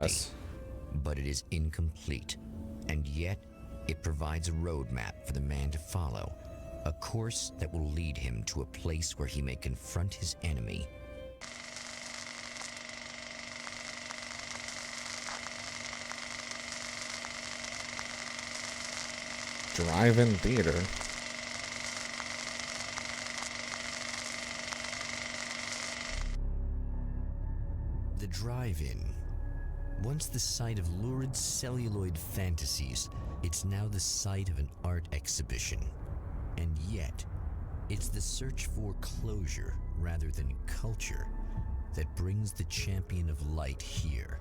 Yes. But it is incomplete, and yet it provides a roadmap for the man to follow, a course that will lead him to a place where he may confront his enemy. Drive-in theater. The drive-in. Once the site of lurid celluloid fantasies, it's now the site of an art exhibition. And yet, it's the search for closure rather than culture that brings the champion of light here.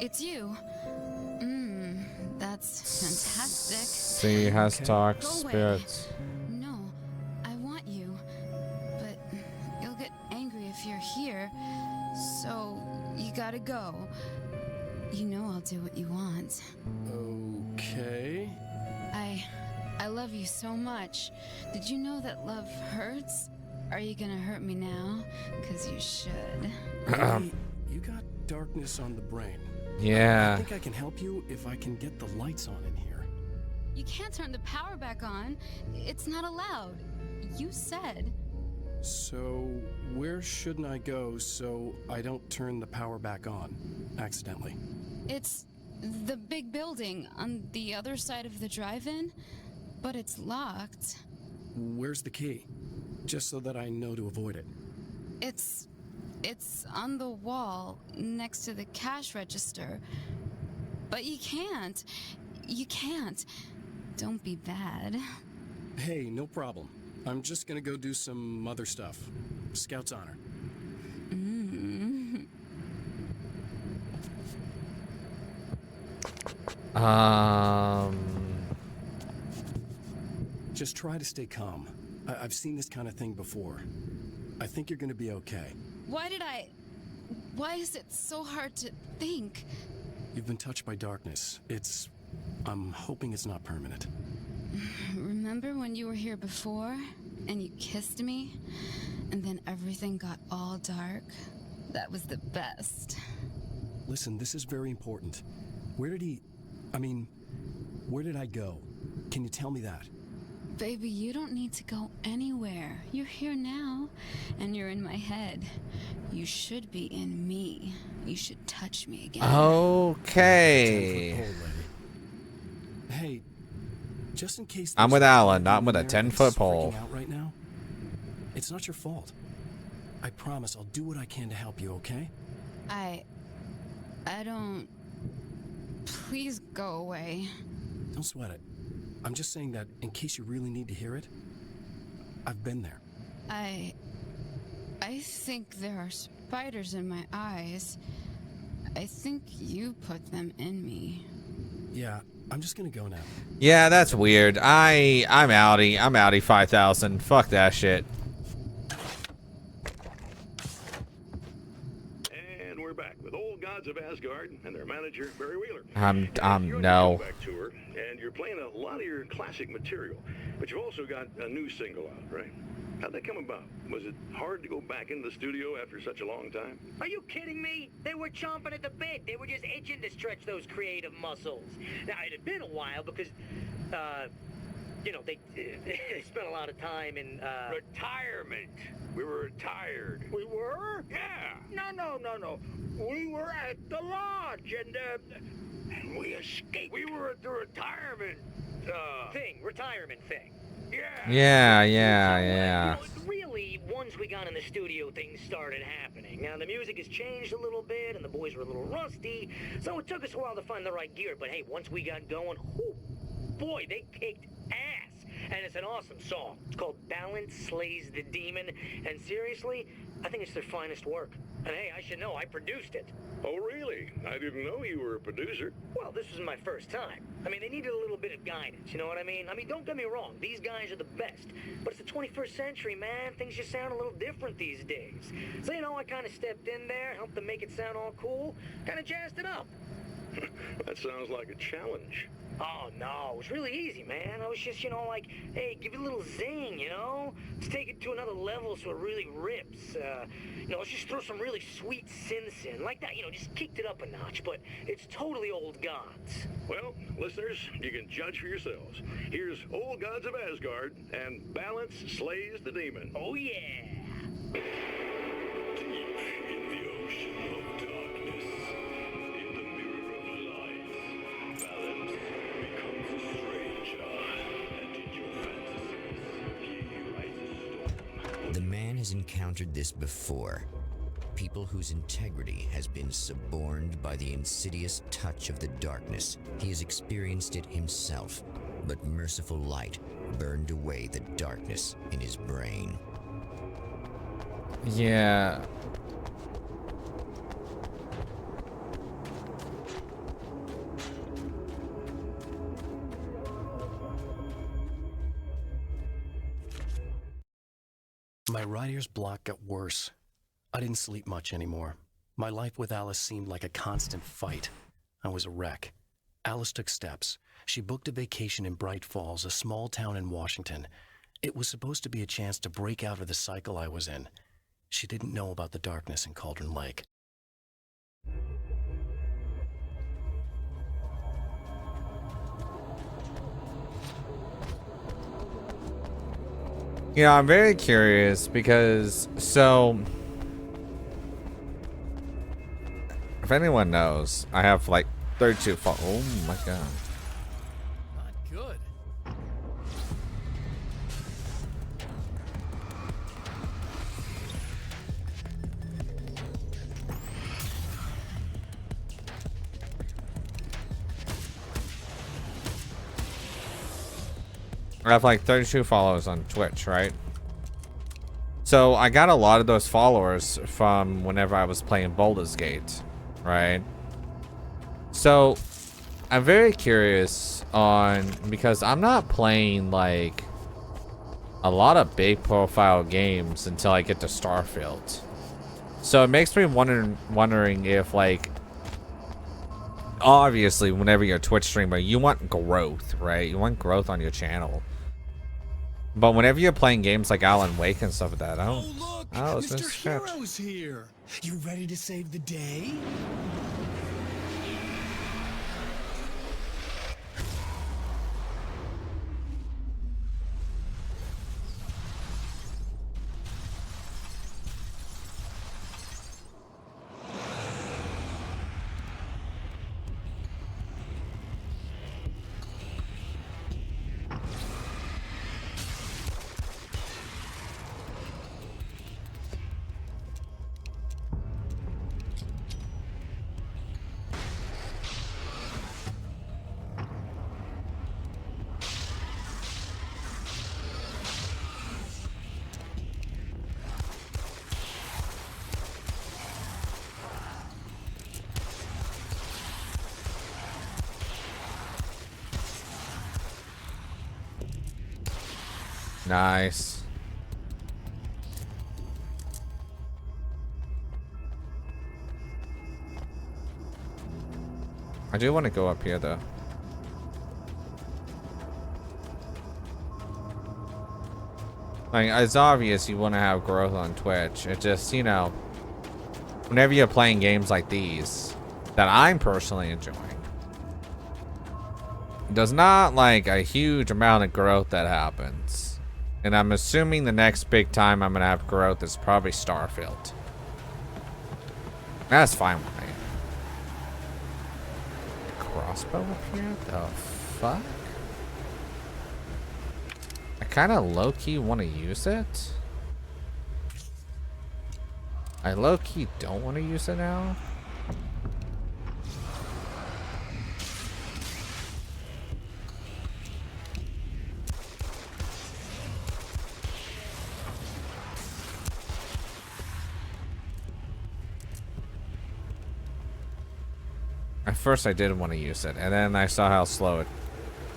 It's you. That's fantastic. See, has talk Go away. spirits. No, I want you. But you'll get angry if you're here. So, you gotta go. You know I'll do what you want. Okay. I love you so much. Did you know that love hurts? Are you gonna hurt me now? 'Cause you should. Hey, you got darkness on the brain. Yeah. I think I can help you if I can get the lights on in here. You can't turn the power back on. It's not allowed. You said. So, where shouldn't I go so I don't turn the power back on accidentally? It's the big building on the other side of the drive-in, but it's locked. Where's the key? Just so that I know to avoid it. It's on the wall next to the cash register. But you can't. You can't. Don't be bad. Hey, no problem. I'm just gonna go do some other stuff. Scout's honor. Just try to stay calm. I've seen this kind of thing before. I think you're gonna be okay. Why is it so hard to think? You've been touched by darkness. I'm hoping it's not permanent. Remember when you were here before and you kissed me and then everything got all dark? That was the best. Listen, this is very important. Where did I go? Can you tell me that? Baby, you don't need to go anywhere. You're here now, and you're in my head. You should be in me. You should touch me again. Okay. 10-foot pole, lady. Hey, just in case I'm with Alan, not with a Americans 10-foot pole. freaking out right now, it's not your fault. I promise I'll do what I can to help you, okay? I don't... Please go away. Don't sweat it. I'm just saying that in case you really need to hear it, I've been there. I think there are spiders in my eyes. I think you put them in me. Yeah, I'm just gonna go now. Yeah, that's weird. I'm outie. I'm outie 5000. Fuck that shit. And we're back with Old Gods of Asgard and their manager, Barry Wheeler. I'm no. Back tour, and you're playing a lot of your classic material, but you've also got a new single out, right? How'd that come about? Was it hard to go back into the studio after such a long time? Are you kidding me? They were chomping at the bit. They were just itching to stretch those creative muscles. Now, it had been a while because, they spent a lot of time in, Retirement. We were retired. We were? Yeah. No. We were at the lodge, And we escaped. We were at the retirement, retirement thing. Yeah. You know, really, once we got in the studio, things started happening. Now, the music has changed a little bit, and the boys were a little rusty, so it took us a while to find the right gear. But hey, once we got going, boy, they kicked ass. And it's an awesome song. It's called Balance Slays the Demon. And seriously, I think it's their finest work. And hey, I should know, I produced it. Oh, really? I didn't know you were a producer. Well, this was my first time. I mean, they needed a little bit of guidance, you know what I mean? I mean, don't get me wrong, these guys are the best. But it's the 21st century, man. Things just sound a little different these days. So, you know, I kind of stepped in there, helped them make it sound all cool, kind of jazzed it up. That sounds like a challenge. Oh, no, it was really easy, man. I was just, you know, like, hey, give it a little zing, you know? Let's take it to another level so it really rips. You know, let's just throw some really sweet synths in. Like that, you know, just kicked it up a notch, but it's totally old gods. Well, listeners, you can judge for yourselves. Here's Old Gods of Asgard, and Balance slays the demon. Oh, yeah. The man has encountered this before. People whose integrity has been suborned by the insidious touch of the darkness. He has experienced it himself, but merciful light burned away the darkness in his brain. Yeah. My writer's block got worse. I didn't sleep much anymore. My life with Alice seemed like a constant fight. I was a wreck. Alice took steps. She booked a vacation in Bright Falls, a small town in Washington. It was supposed to be a chance to break out of the cycle I was in. She didn't know about the darkness in Cauldron Lake. You know, I'm very curious because, so, if anyone knows, I have like 32 oh my god. Not good. I have like 32 followers on Twitch, right? So I got a lot of those followers from whenever I was playing Baldur's Gate, right? So I'm very curious on, because I'm not playing like a lot of big profile games until I get to Starfield. So it makes me wondering if, like, obviously whenever you're a Twitch streamer, you want growth, right? You want growth on your channel. But whenever you're playing games like Alan Wake and stuff like that, I don't. Oh, look! Oh, it's been Mr. skipped. Hero's here! You ready to save the day? Nice. I do want to go up here though. Like, it's obvious you want to have growth on Twitch. It just, you know, whenever you're playing games like these that I'm personally enjoying, there's not like a huge amount of growth that happens. And I'm assuming the next big time I'm gonna have growth is probably Starfield. That's fine with me. Crossbow up here? The fuck? I kinda low-key wanna use it. I low-key don't wanna use it now. At first I didn't want to use it, and then I saw how slow it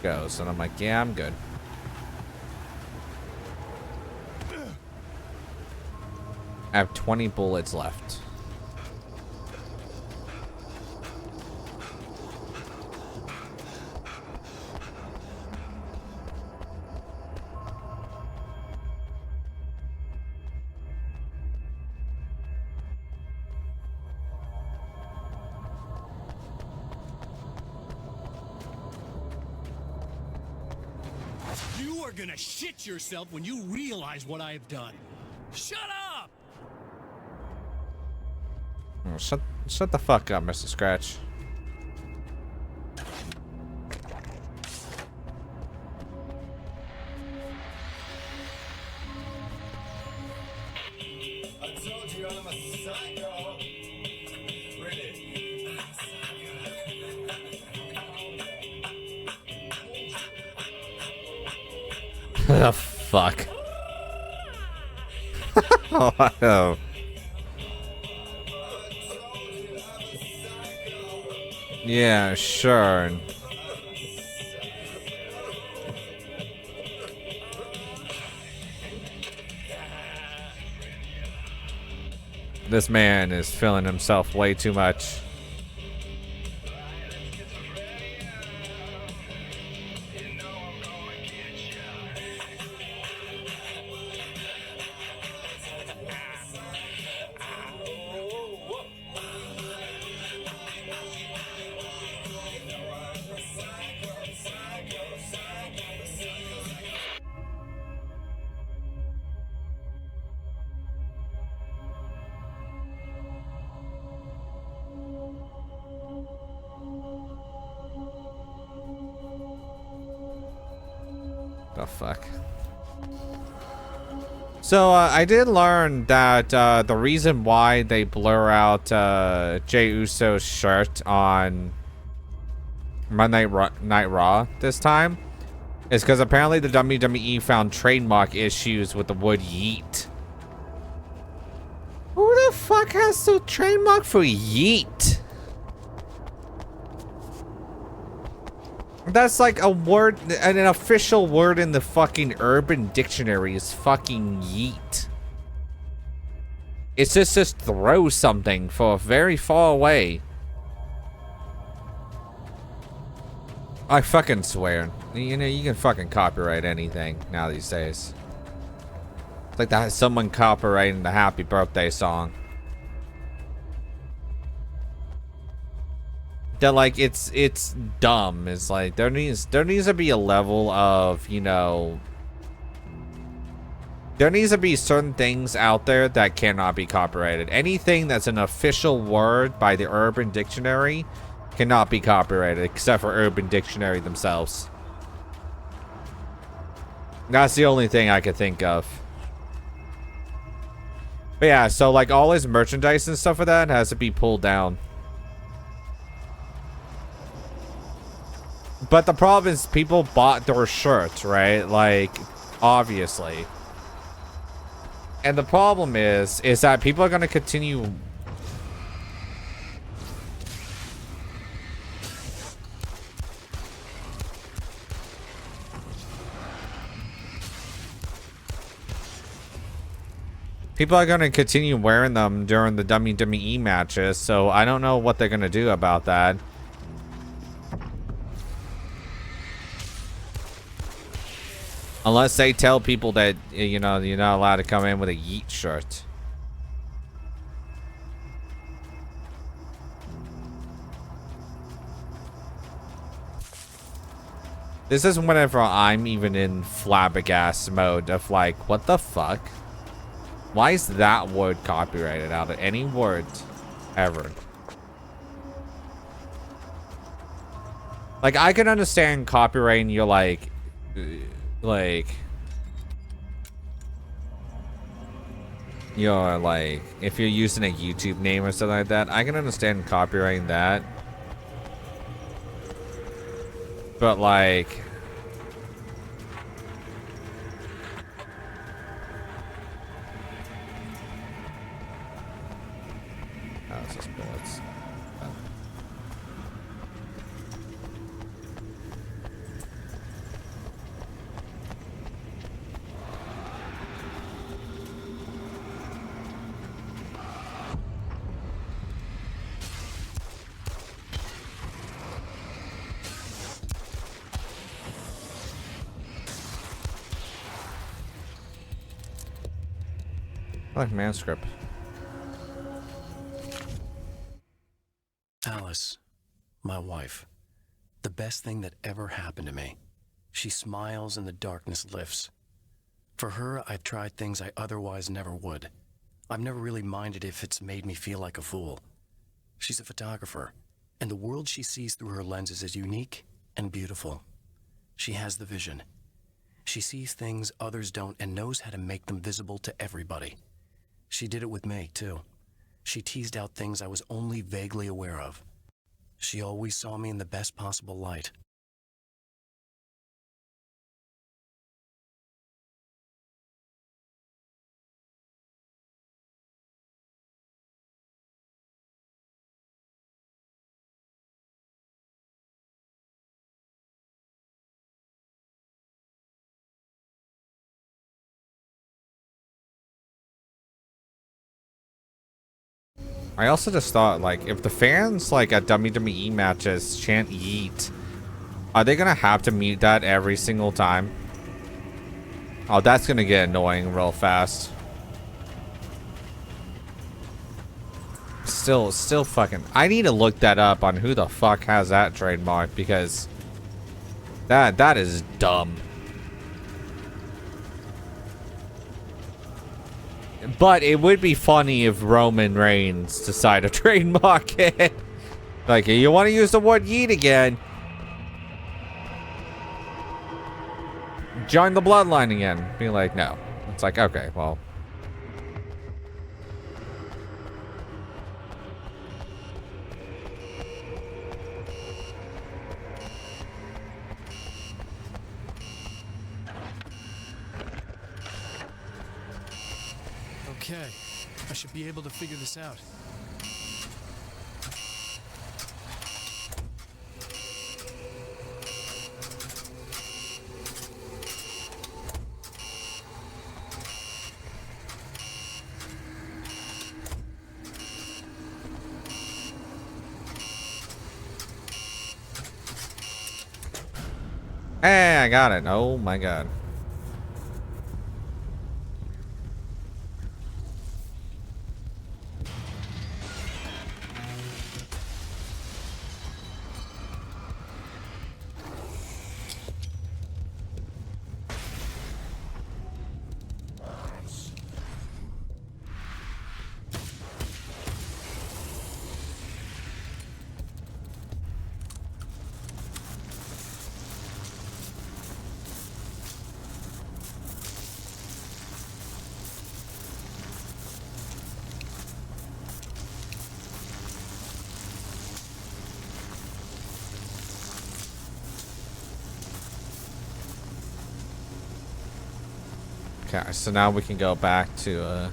goes, and I'm like, yeah, I'm good. I have 20 bullets left. You are gonna shit yourself when you realize what I have done. Shut up! Oh, shut the fuck up, Mr. Scratch. I told you I'm a psycho. Really? Oh, fuck. Oh. Yeah, sure. This man is feeling himself way too much. The fuck? So I did learn that the reason why they blur out Jey Uso's shirt on Monday Night Raw this time is because apparently the WWE found trademark issues with the word yeet. Who the fuck has the trademark for yeet? That's like a word, an official word in the fucking Urban Dictionary is fucking yeet. It's just throw something for very far away. I fucking swear. You know, you can fucking copyright anything now these days. It's like that someone copyrighting the Happy Birthday song. That like it's dumb. It's like there needs to be a level of, you know, there needs to be certain things out there that cannot be copyrighted. Anything that's an official word by the Urban Dictionary cannot be copyrighted except for Urban Dictionary themselves. That's the only thing I could think of. But yeah, so like all his merchandise and stuff like that has to be pulled down. But the problem is people bought their shirts, right? Like, obviously. And the problem is that people are going to continue. People are going to continue wearing them during the WWE matches, so I don't know what they're going to do about that. Unless they tell people that, you know, you're not allowed to come in with a yeet shirt. This is whenever I'm even in flabbergast mode of like, what the fuck? Why is that word copyrighted out of any word ever? Like, I can understand copyrighting your like you're like, if you're using a YouTube name or something like that, I can understand copyrighting that. But like, oh, it's just bullets. I like manuscript. Alice, my wife, the best thing that ever happened to me. She smiles and the darkness lifts. For her, I've tried things I otherwise never would. I've never really minded if it's made me feel like a fool. She's a photographer, and the world she sees through her lenses is unique and beautiful. She has the vision. She sees things others don't and knows how to make them visible to everybody. She did it with me, too. She teased out things I was only vaguely aware of. She always saw me in the best possible light. I also just thought, like, if the fans, like, at WWE matches chant yeet, are they gonna have to mute that every single time? Oh, that's gonna get annoying real fast. Still fucking... I need to look that up on who the fuck has that trademark, because that is dumb. But it would be funny if Roman Reigns decided to trademark it. Like, you want to use the word yeet again? Join the bloodline again. Be like, no. It's like, okay, well. Okay, I should be able to figure this out. Hey, I got it. Oh my god. Okay, so now we can go back to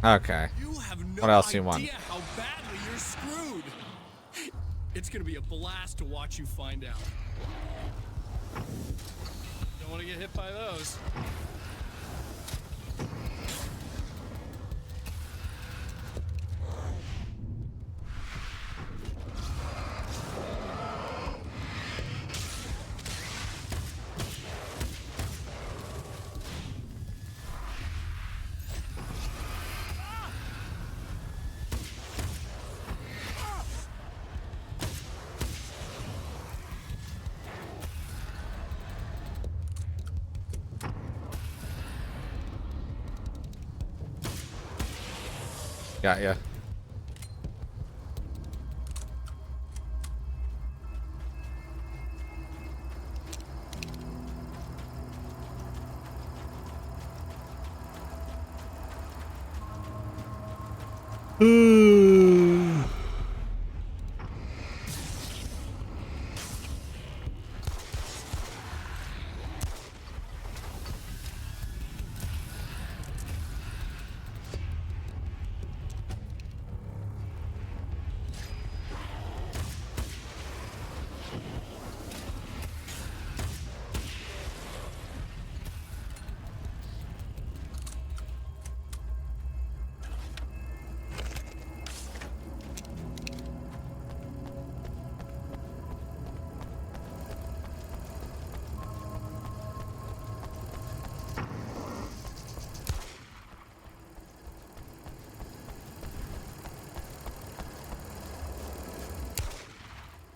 okay. You have no What else do you want? idea how badly you're screwed. It's gonna be a blast to watch you find out. Don't want to get hit by those. Got ya.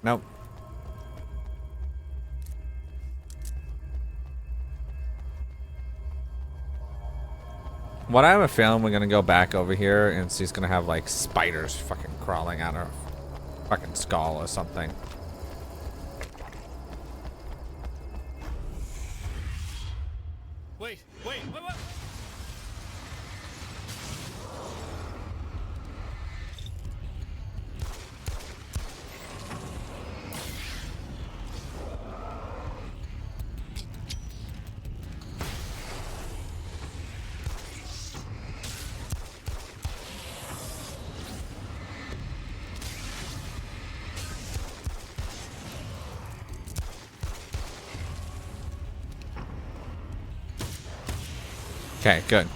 Nope. What I have a feeling we're gonna go back over here and she's gonna have like spiders fucking crawling out her fucking skull or something. Wait. Okay, good.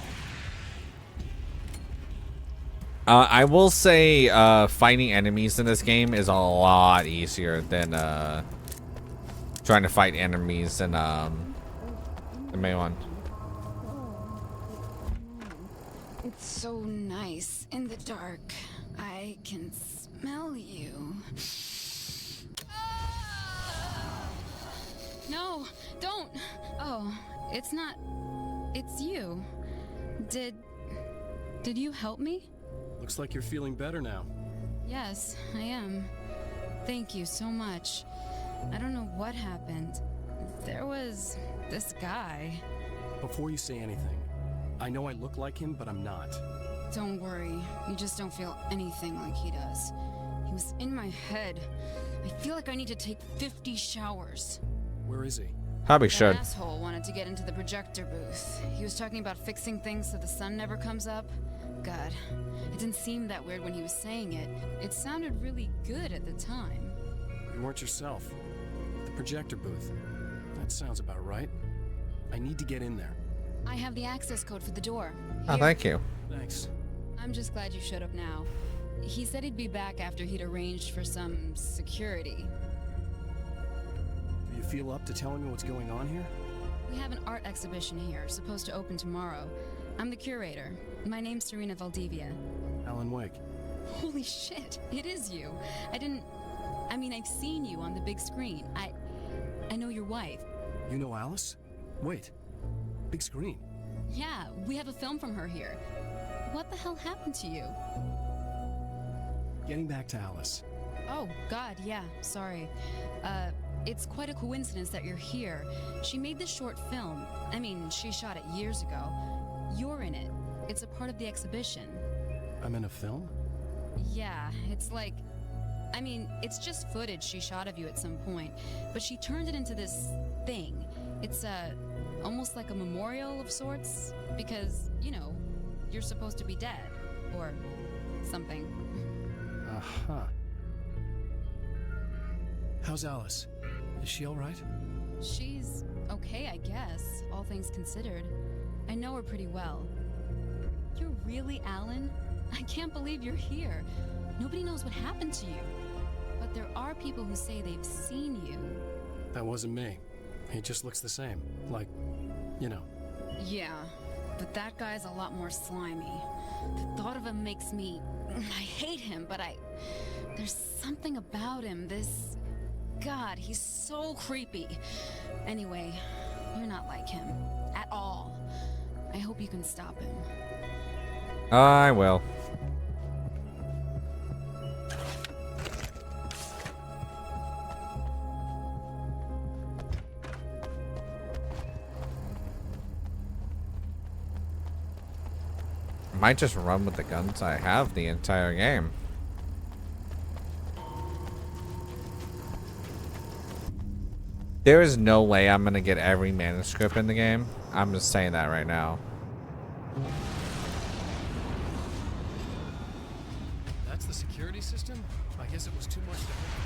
I will say fighting enemies in this game is a lot easier than trying to fight enemies in the main one. It's so nice in the dark. I can smell you. No, don't. Oh, it's not. It's you. Did you help me? Looks like you're feeling better now. Yes, I am. Thank you so much. I don't know what happened. There was this guy. Before you say anything, I know I look like him, but I'm not. Don't worry. You just don't feel anything like he does. He was in my head. I feel like I need to take 50 showers. Where is he? Probably That should. asshole wanted to get into the projector booth. He was talking about fixing things so the sun never comes up. God, it didn't seem that weird when he was saying it. It sounded really good at the time. You weren't yourself. The projector booth. That sounds about right. I need to get in there. I have the access code for the door. Oh, Here. thank you. Thanks. I'm just glad you showed up now. He said he'd be back after he'd arranged for some security. Do you feel up to telling me what's going on here? We have an art exhibition here, supposed to open tomorrow. I'm the curator. My name's Serena Valdivia. Alan Wake. Holy shit, it is you. I mean, I've seen you on the big screen. I know your wife. You know Alice? Wait. Big screen. Yeah, we have a film from her here. What the hell happened to you? Getting back to Alice. Oh, God, yeah, sorry. It's quite a coincidence that you're here. She made this short film. I mean, she shot it years ago. You're in it. It's a part of the exhibition. I'm in a film? Yeah, it's like... I mean, it's just footage she shot of you at some point, but she turned it into this thing. It's almost like a memorial of sorts, because, you know, you're supposed to be dead, or something. Uh-huh. How's Alice? Is she all right? She's okay, I guess, all things considered. I know her pretty well. You're really Alan? I can't believe you're here. Nobody knows what happened to you. But there are people who say they've seen you. That wasn't me. He just looks the same. Like, you know. Yeah, but that guy's a lot more slimy. The thought of him makes me... I hate him, but there's something about him, this... God, he's so creepy. Anyway, you're not like him. At all. I hope you can stop him. I will. might just run with the guns I have the entire game. There is no way I'm gonna get every manuscript in the game. I'm just saying that right now. That's the security system? I guess it was too much to handle.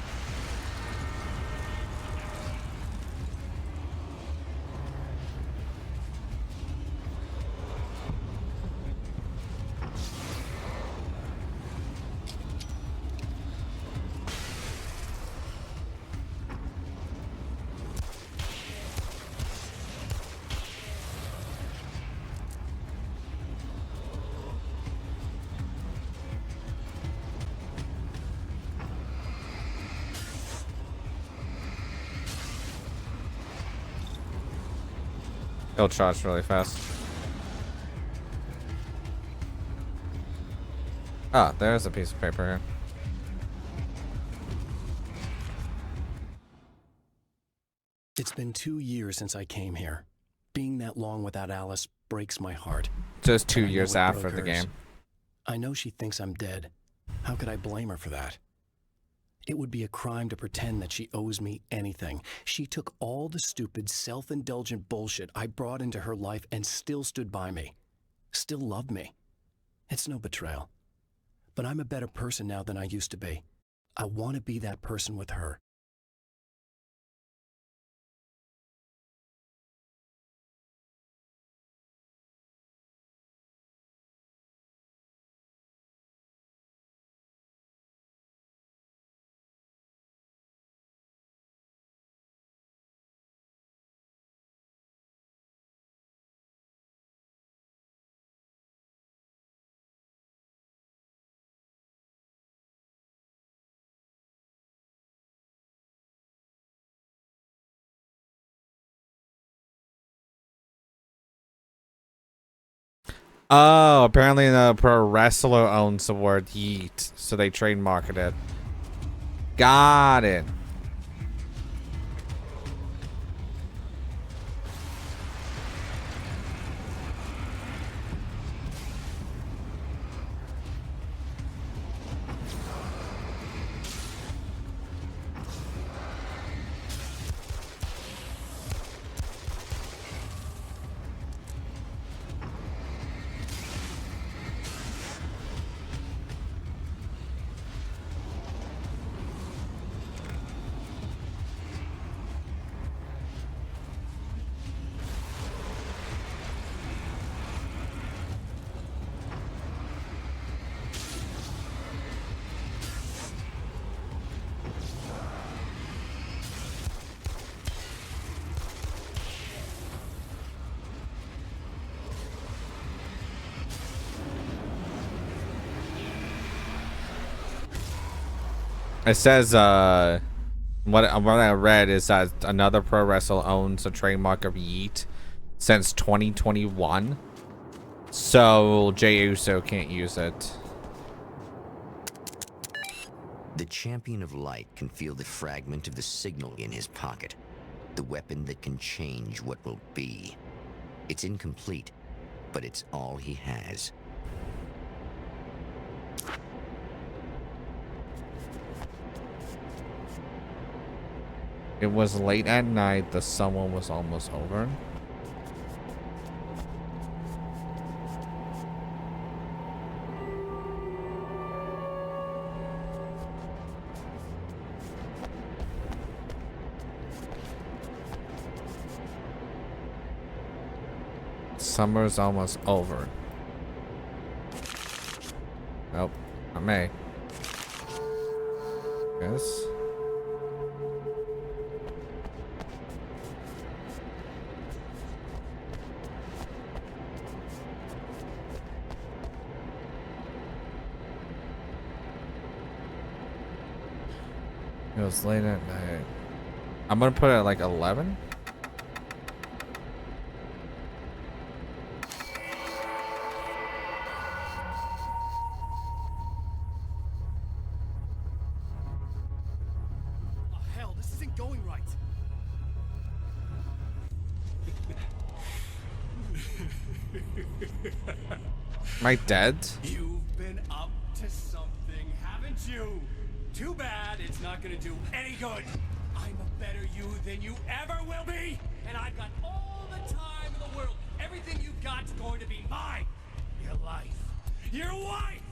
It'll charge really fast. Ah, there's a piece of paper here. It's been 2 years since I came here. Being that long without Alice breaks my heart. Just 2 And I know years it after broke the hers. game. I know she thinks I'm dead. How could I blame her for that? It would be a crime to pretend that she owes me anything. She took all the stupid, self-indulgent bullshit I brought into her life and still stood by me. Still loved me. It's no betrayal. But I'm a better person now than I used to be. I want to be that person with her. Oh, apparently the pro wrestler owns the word yeet, so they trademarked it. Got it. It says, what I read is that another pro wrestler owns a trademark of yeet since 2021. So Jey Uso can't use it. The champion of light can feel the fragment of the signal in his pocket. The weapon that can change what will be. It's incomplete, but it's all he has. It was late at night. The summer was almost over. Summer's almost over. Nope, not me. Yes. It was late at night. I'm gonna put it at like 11. Oh, hell, this isn't going right. Am I dead? You've been up to something, haven't you? Too bad it's not gonna do any good. I'm a better you than you ever will be, and I've got all the time in the world. Everything you've got's going to be mine. Your life. Your wife!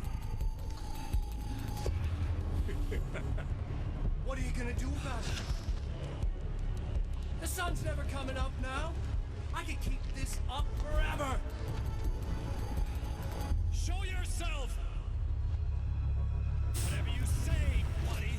What are you gonna do about it? The sun's never coming up now. I can keep this up forever. Show yourself! Whatever you say, buddy.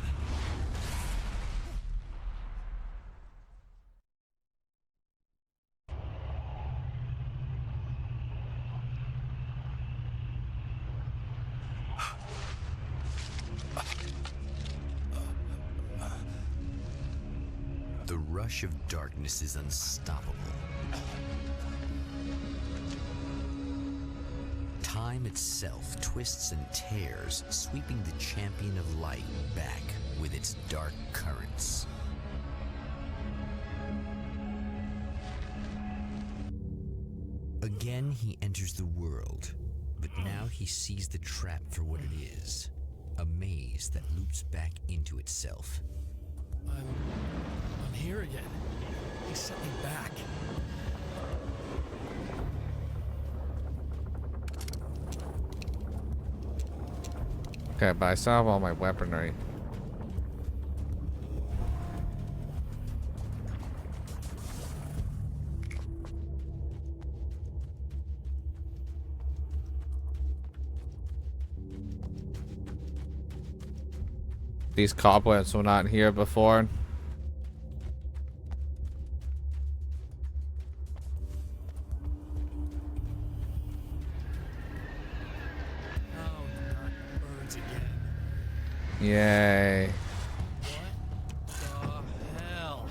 The rush of darkness is unstoppable. Time itself twists and tears, sweeping the champion of light back with its dark currents. Again, he enters the world, but now he sees the trap for what it is, a maze that loops back into itself. I'm here again. He sent me back. Okay, but I still have all my weaponry. These cobwebs were not here before. Yay. What the hell?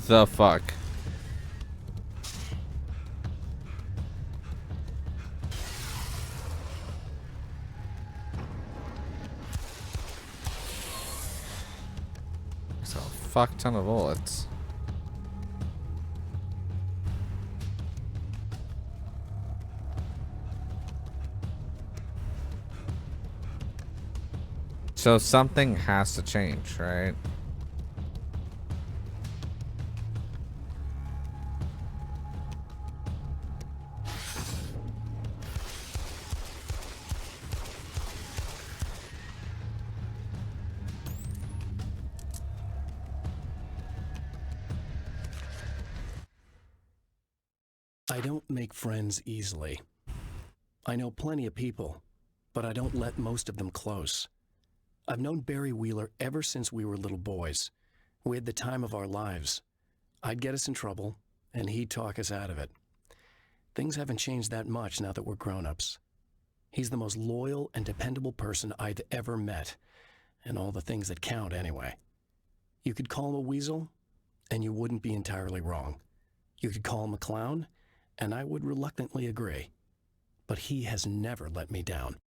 The fuck? There's a fuck ton of bullets. So something has to change, right? I don't make friends easily. I know plenty of people, but I don't let most of them close. I've known Barry Wheeler ever since we were little boys. We had the time of our lives. I'd get us in trouble, and he'd talk us out of it. Things haven't changed that much now that we're grown-ups. He's the most loyal and dependable person I've ever met, and all the things that count anyway. You could call him a weasel, and you wouldn't be entirely wrong. You could call him a clown, and I would reluctantly agree. But he has never let me down.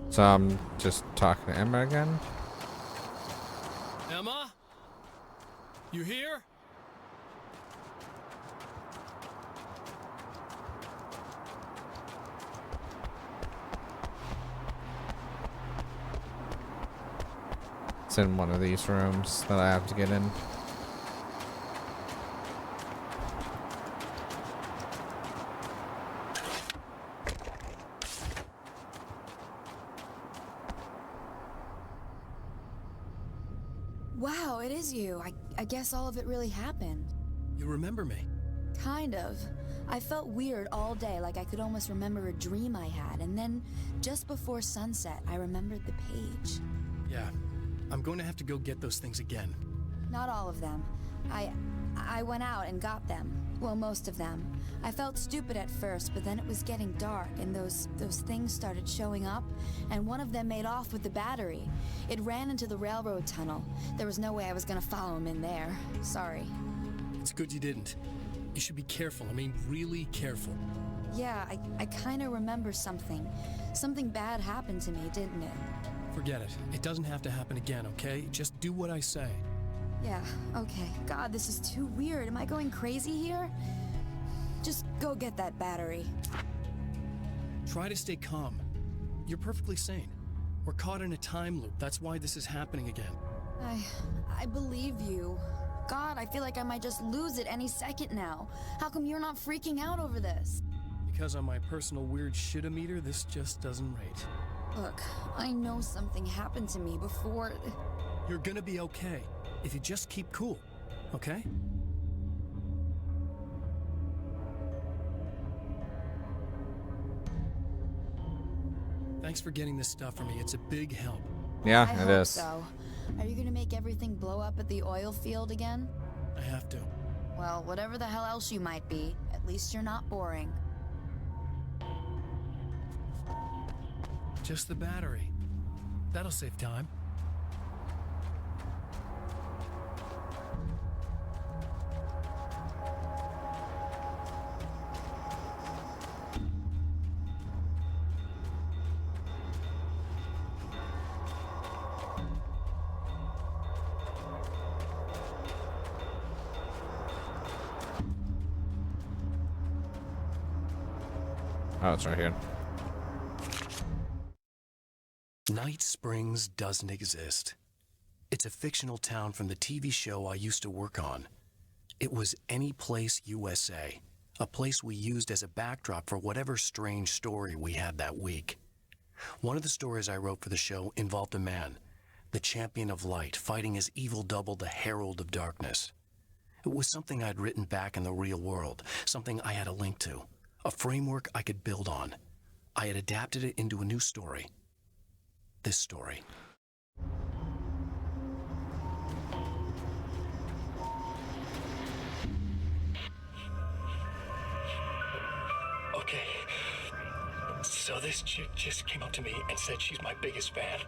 So I'm just talking to Emma again. Emma? You here? It's in one of these rooms that I have to get in. Wow, it is you. I guess all of it really happened. You remember me? Kind of. I felt weird all day, like I could almost remember a dream I had, and then, just before sunset, I remembered the page. Yeah. I'm going to have to go get those things again. Not all of them. I went out and got them. Well, most of them. I felt stupid at first, but then it was getting dark, and those things started showing up, and one of them made off with the battery. It ran into the railroad tunnel. There was no way I was gonna follow him in there. Sorry. It's good you didn't. You should be careful. I mean, really careful. Yeah, I kinda remember something. Something bad happened to me, didn't it? Forget it. It doesn't have to happen again, okay? Just do what I say. Yeah, okay. God, this is too weird. Am I going crazy here? Just go get that battery. Try to stay calm. You're perfectly sane. We're caught in a time loop. That's why this is happening again. I believe you. God, I feel like I might just lose it any second now. How come you're not freaking out over this? Because on my personal weird shit-o-meter, this just doesn't rate. Look, I know something happened to me before... You're gonna be okay, if you just keep cool, okay? Thanks for getting this stuff for me. It's a big help. Yeah, I it hope is. so. Are you gonna make everything blow up at the oil field again? I have to. Well, whatever the hell else you might be, at least you're not boring. Just the battery. That'll save time. Oh, it's right here. Night Springs doesn't exist. It's a fictional town from the TV show I used to work on. It was Any Place USA, a place we used as a backdrop for whatever strange story we had that week. One of the stories I wrote for the show involved a man, the champion of light, fighting his evil double, the herald of darkness. It was something I'd written back in the real world, something I had a link to, a framework I could build on. I had adapted it into a new story. This story. Okay, so this chick just came up to me and said she's my biggest fan.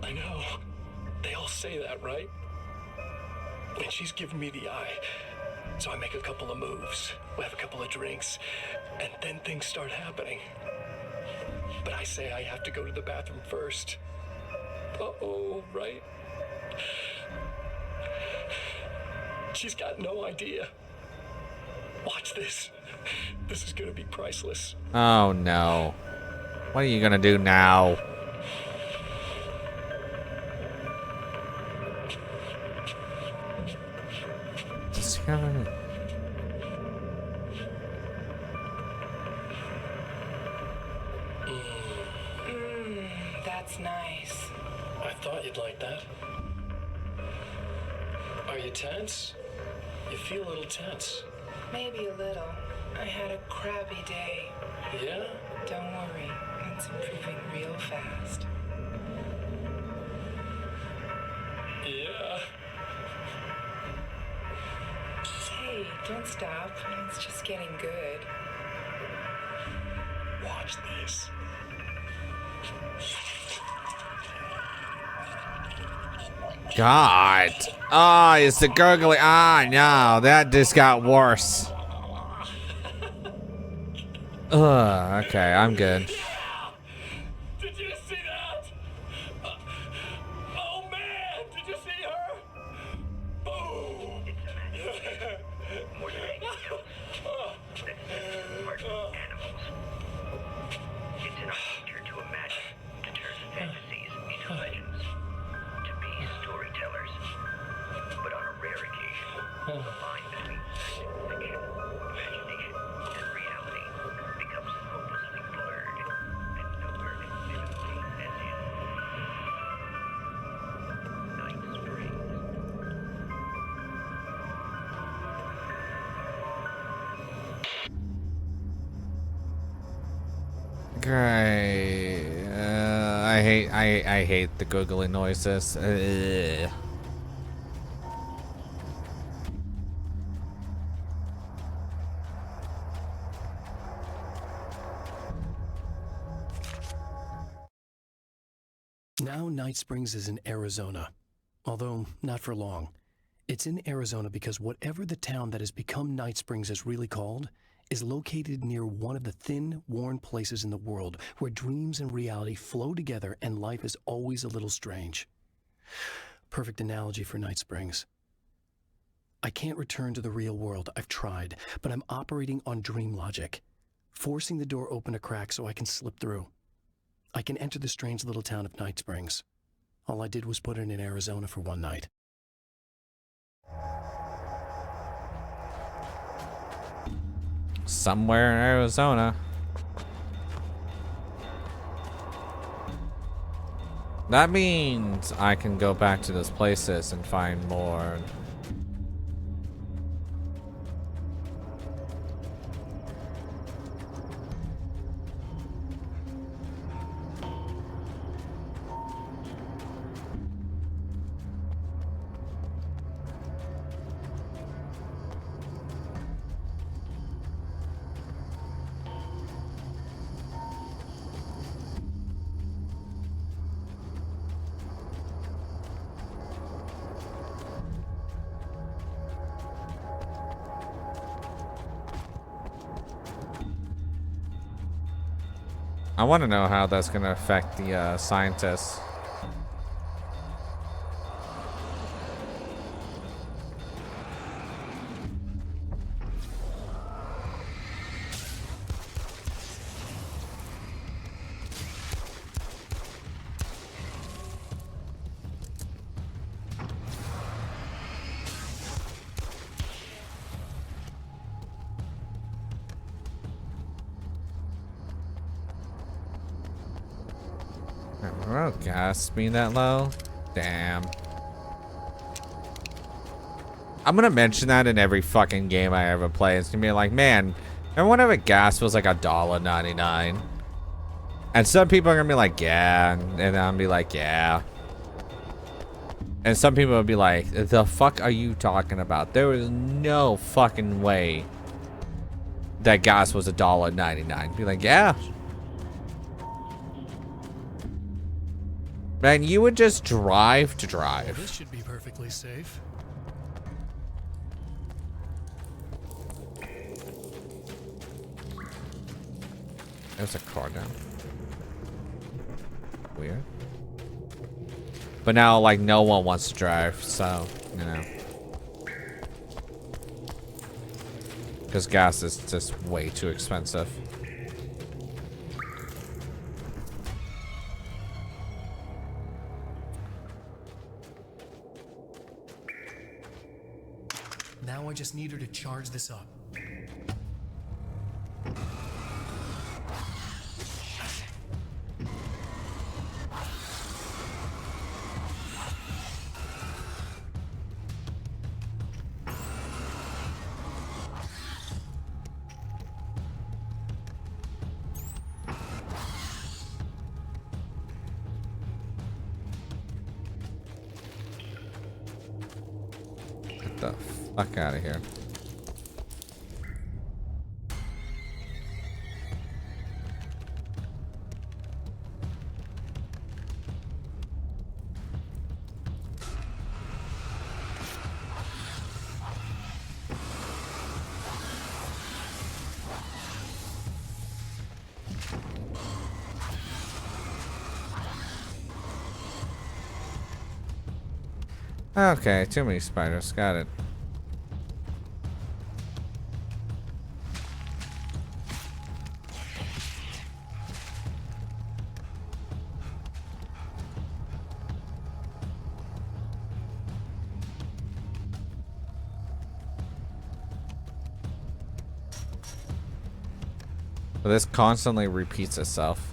I know, they all say that, right? And she's giving me the eye. So I make a couple of moves, we have a couple of drinks, and then things start happening. But I say I have to go to the bathroom first. Uh-oh, right? She's got no idea. Watch this. This is gonna be priceless. Oh no. What are you gonna do now? Discover. That's nice. I thought you'd like that. Are you tense? You feel a little tense. Maybe a little. I had a crappy day. Yeah? Don't worry, it's improving real fast. Yeah. Hey, don't stop. It's just getting good. Watch this. God. Ah, it's the gurgly. Ah, no, that just got worse. Ugh, okay, I'm good. Did you see that? Oh man, did you see her? Boom! More than anything else, that's animals. It's in our nature to imagine, to turn fantasies into legends, to be storytellers. But on a rare occasion, the line between fiction, imagination, and reality becomes hopelessly blurred. Okay. I hate the googly noises. Ugh. Now Night Springs is in Arizona, although not for long. It's in Arizona because whatever the town that has become Night Springs is really called is located near one of the thin, worn places in the world where dreams and reality flow together and life is always a little strange. Perfect analogy for Night Springs. I can't return to the real world. I've tried, but I'm operating on dream logic, forcing the door open a crack so I can slip through. I can enter the strange little town of Night Springs. All I did was put it in Arizona for one night. Somewhere in Arizona. That means I can go back to those places and find more. I want to know how that's going to affect the scientists. Oh, gas being that low? Damn. I'm gonna mention that in every fucking game I ever play. It's gonna be like, man, remember whenever gas was like $1.99? And some people are gonna be like, yeah, and I'll be like, yeah. And some people will be like, the fuck are you talking about? There was no fucking way that gas was $1.99. Be like, yeah. Man, you would just drive to drive. Well, this should be perfectly safe. There's a car down. Weird. But now, like, no one wants to drive, so, you know. Because gas is just way too expensive. Now I just need her to charge this up. Get the fuck out of here. Okay, too many spiders. Got it. But this constantly repeats itself.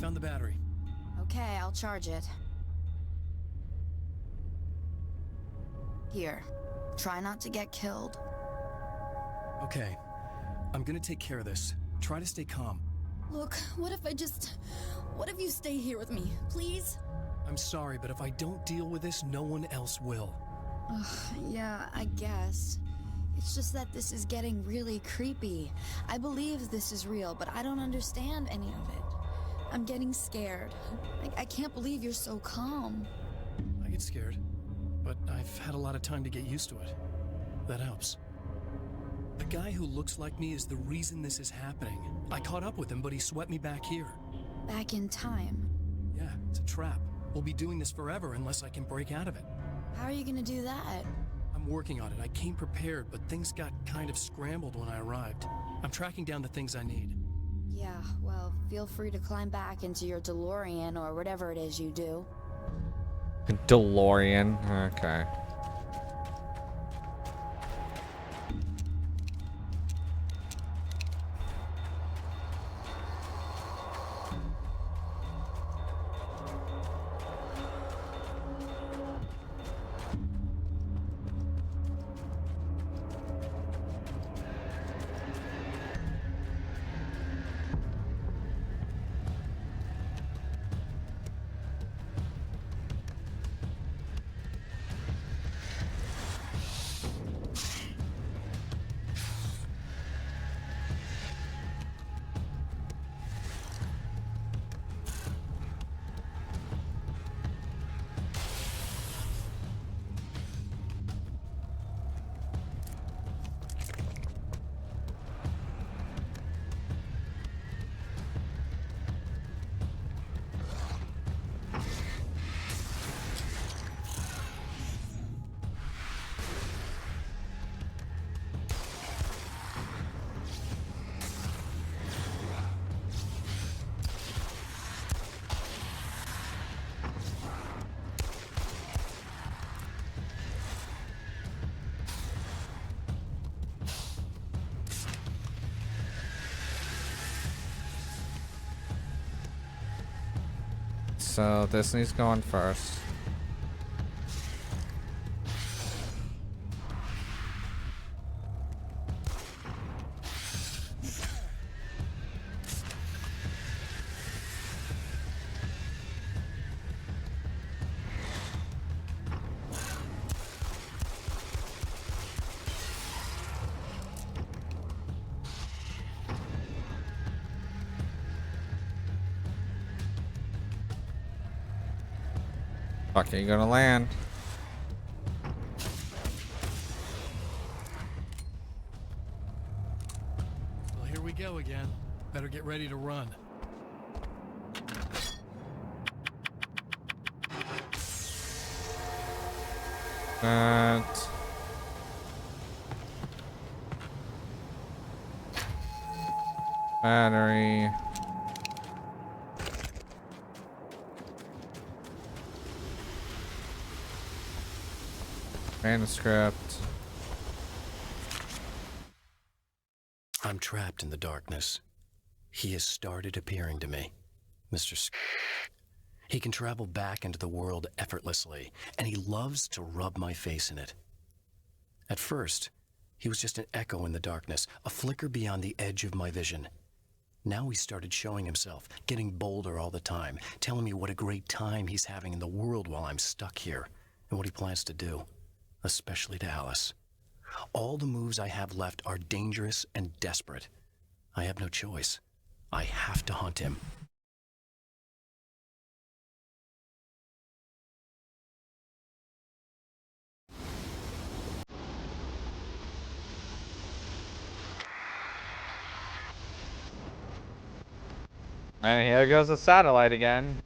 found the battery. Okay, I'll charge it. Here, try not to get killed. Okay, I'm gonna take care of this. Try to stay calm. Look, what if you stay here with me, please? I'm sorry, but if I don't deal with this, no one else will. Ugh, yeah, I guess. It's just that this is getting really creepy. I believe this is real, but I don't understand any of it. I'm getting scared. I can't believe you're so calm. I get scared, but I've had a lot of time to get used to it. That helps. The guy who looks like me is the reason this is happening. I caught up with him, but he swept me back here. Back in time. Yeah, it's a trap. We'll be doing this forever unless I can break out of it. How are you gonna do that? I'm working on it. I came prepared, but things got kind of scrambled when I arrived. I'm tracking down the things I need. Yeah, well, feel free to climb back into your DeLorean or whatever it is you do. DeLorean. Okay. So this needs going first. Okay, you're gonna land. Well, here we go again. Better get ready to run. That. Battery. Manuscript. I'm trapped in the darkness. He has started appearing to me. Mr. He can travel back into the world effortlessly, and he loves to rub my face in it. At first, he was just an echo in the darkness, a flicker beyond the edge of my vision. Now he started showing himself, getting bolder all the time, telling me what a great time he's having in the world while I'm stuck here, and what he plans to do. Especially to Alice. All the moves I have left are dangerous and desperate. I have no choice. I have to hunt him. And here goes the satellite again.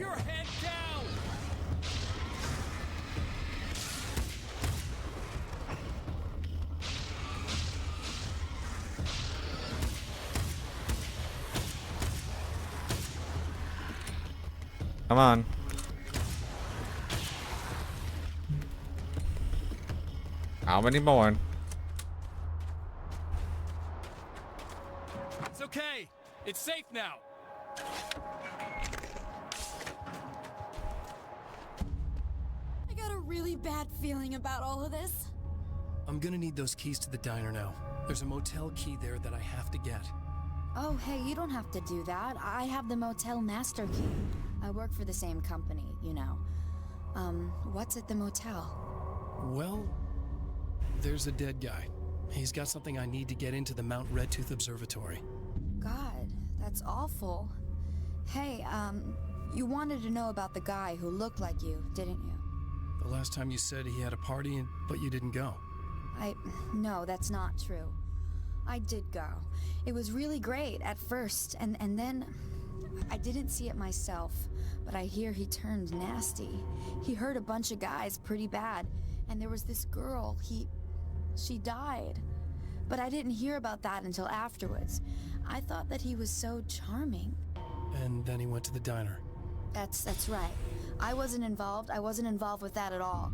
your head down! Come on. How many more? It's okay. It's safe now. I got a really bad feeling about all of this. I'm gonna need those keys to the diner now. There's a motel key there that I have to get. Oh, hey, you don't have to do that. I have the motel master key. I work for the same company, you know. What's at the motel? Well, there's a dead guy. He's got something I need to get into the Mount Redtooth Observatory. God, that's awful. Hey, you wanted to know about the guy who looked like you, didn't you? The last time you said he had a party, but you didn't go. No, that's not true. I did go. It was really great at first, and then I didn't see it myself, but I hear he turned nasty. He hurt a bunch of guys pretty bad, and there was this girl, she died. But I didn't hear about that until afterwards. I thought that he was so charming. And then he went to the diner. That's right. I wasn't involved with that at all.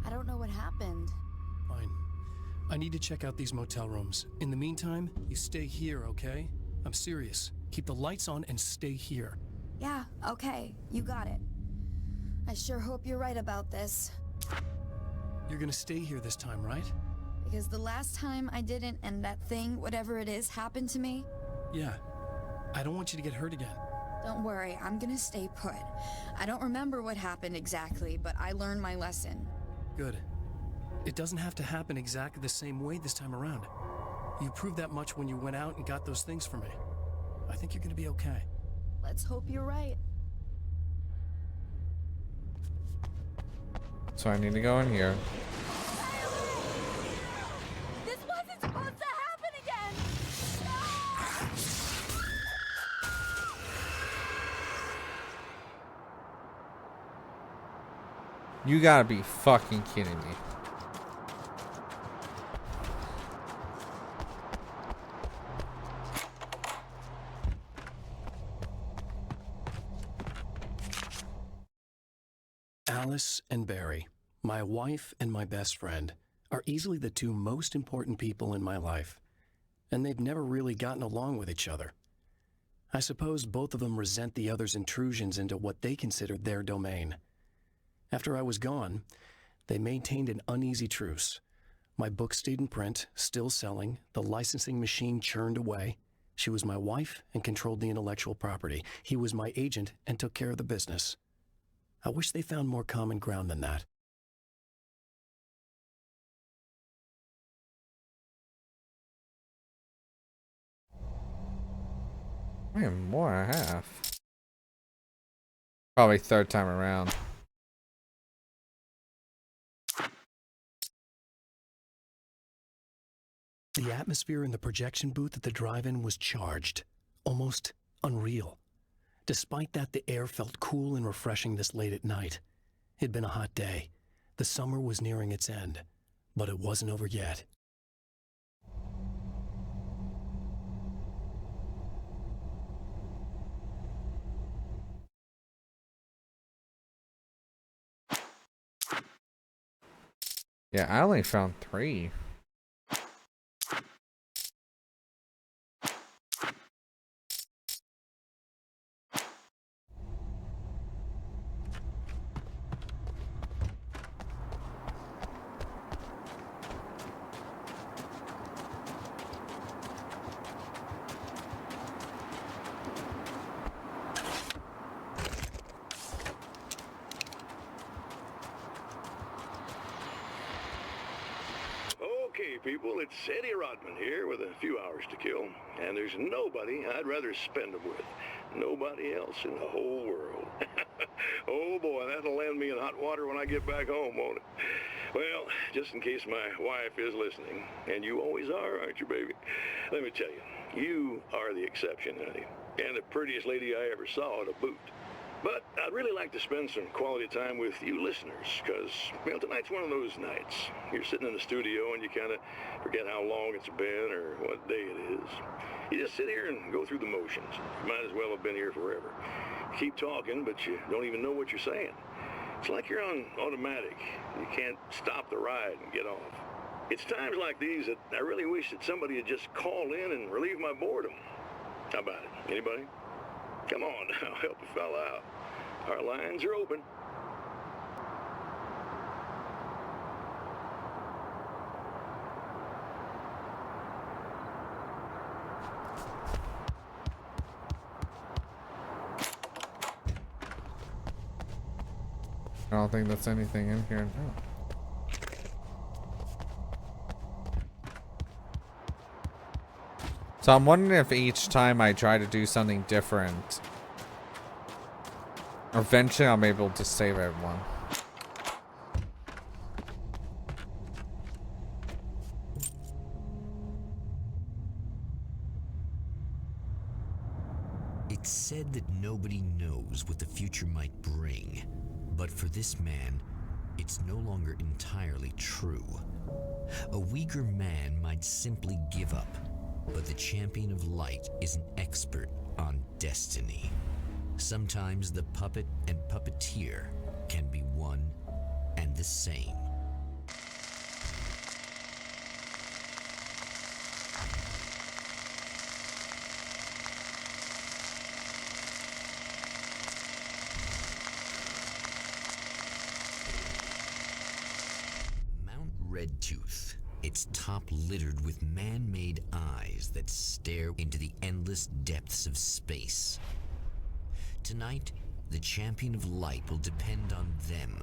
I don't know what happened. Fine. I need to check out these motel rooms. In the meantime, you stay here, okay? I'm serious. Keep the lights on and stay here. Yeah, okay. You got it. I sure hope you're right about this. You're gonna stay here this time, right? Because the last time I didn't, and that thing, whatever it is, happened to me. Yeah. I don't want you to get hurt again. Don't worry, I'm gonna stay put. I don't remember what happened exactly, but I learned my lesson. Good. It doesn't have to happen exactly the same way this time around. You proved that much when you went out and got those things for me. I think you're gonna be okay. Let's hope you're right. So I need to go in here. This wasn't supposed to happen again! You gotta be fucking kidding me. Alice and Barry, my wife and my best friend, are easily the two most important people in my life, and they've never really gotten along with each other. I suppose both of them resent the other's intrusions into what they considered their domain. After I was gone, they maintained an uneasy truce. My book stayed in print, still selling, the licensing machine churned away. She was my wife and controlled the intellectual property. He was my agent and took care of the business. I wish they found more common ground than that. I am more than half. Probably third time around. The atmosphere in the projection booth at the drive-in was charged, almost unreal. Despite that, the air felt cool and refreshing this late at night. It'd been a hot day. The summer was nearing its end, but it wasn't over yet. Yeah, I only found 3. Okay, people, it's Eddie Rodman here with a few hours to kill, and there's nobody I'd rather spend them with. Nobody else in the whole world. Oh boy, that'll land me in hot water when I get back home, won't it? Well, just in case my wife is listening, and you always are, aren't you, baby? Let me tell you, you are the exception, honey, and the prettiest lady I ever saw to boot. But I'd really like to spend some quality time with you listeners, because, tonight's one of those nights. You're sitting in the studio and you kind of forget how long it's been or what day it is. You just sit here and go through the motions. You might as well have been here forever. You keep talking, but you don't even know what you're saying. It's like you're on automatic. You can't stop the ride and get off. It's times like these that I really wish that somebody would just call in and relieve my boredom. How about it? Anybody? Come on now, help a fella out. Our lines are open. I don't think that's anything in here. No. So I'm wondering if each time I try to do something different, eventually I'm able to save everyone. It's said that nobody knows what the future might bring, but for this man, it's no longer entirely true. A weaker man might simply give up, but the champion of light is an expert on destiny. Sometimes the puppet and puppeteer can be one and the same. Mount Redtooth. Its top littered with man-made eyes that stare into the endless depths of space. Tonight, the champion of light will depend on them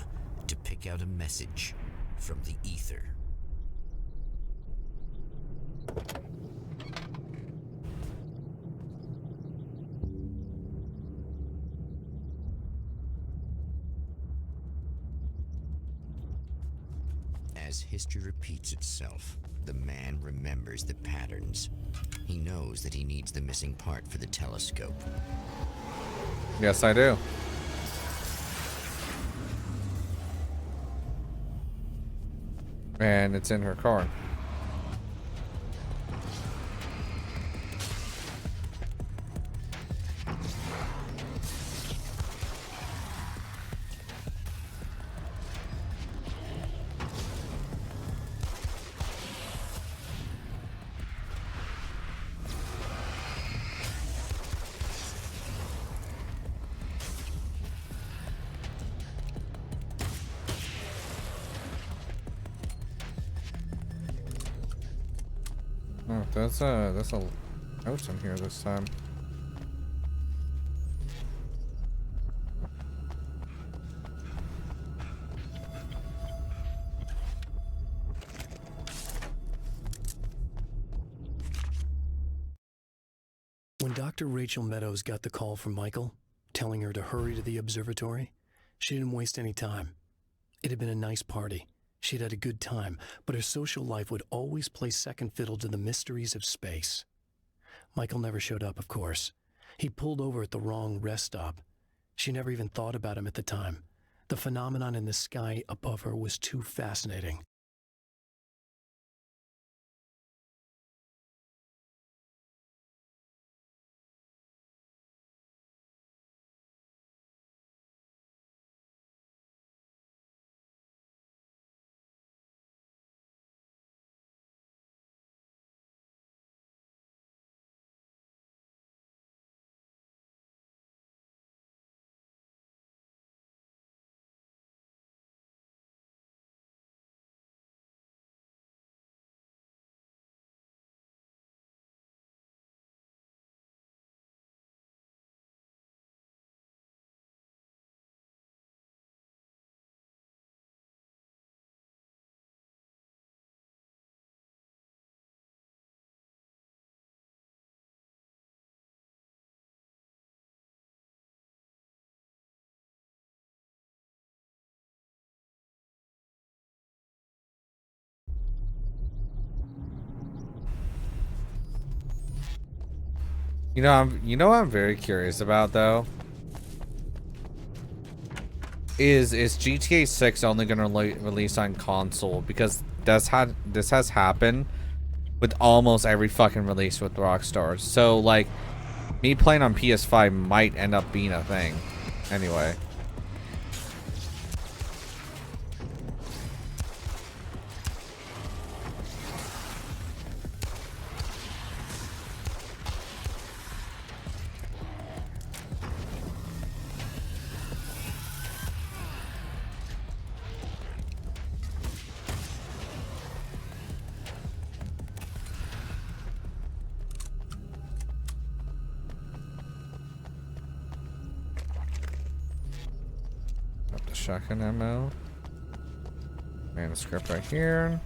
to pick out a message from the ether. As history repeats itself, the man remembers the patterns. He knows that he needs the missing part for the telescope. Yes, I do. And it's in her car. Oh, that's a note in here this time. When Dr. Rachel Meadows got the call from Michael, telling her to hurry to the observatory, she didn't waste any time. It had been a nice party. She'd had a good time, but her social life would always play second fiddle to the mysteries of space. Michael never showed up, of course. He pulled over at the wrong rest stop. She never even thought about him at the time. The phenomenon in the sky above her was too fascinating. You know what I'm very curious about though? is GTA 6 only gonna release on console? Because this has happened with almost every fucking release with Rockstar. So like, me playing on PS5 might end up being a thing. Anyway. Shotgun ammo. Manuscript right here.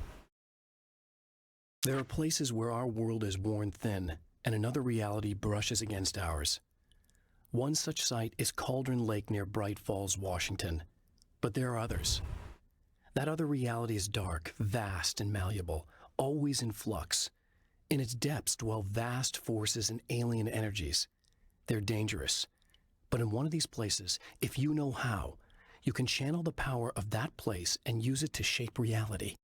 There are places where our world is worn thin, and another reality brushes against ours. One such site is Cauldron Lake near Bright Falls, Washington. But there are others. That other reality is dark, vast, and malleable, always in flux. In its depths dwell vast forces and alien energies. They're dangerous. But in one of these places, if you know how, you can channel the power of that place and use it to shape reality.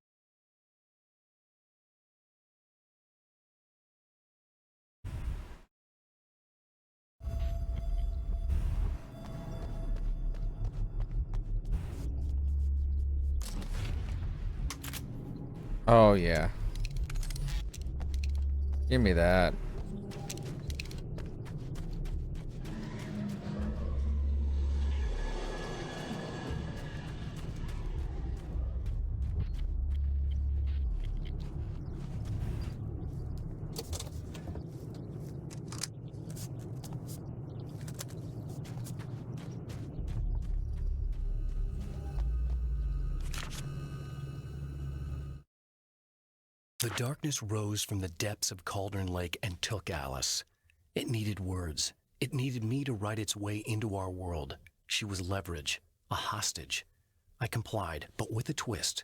Oh yeah. Give me that. The darkness rose from the depths of Cauldron Lake and took Alice. It needed words. It needed me to write its way into our world. She was leverage, a hostage. I complied, but with a twist.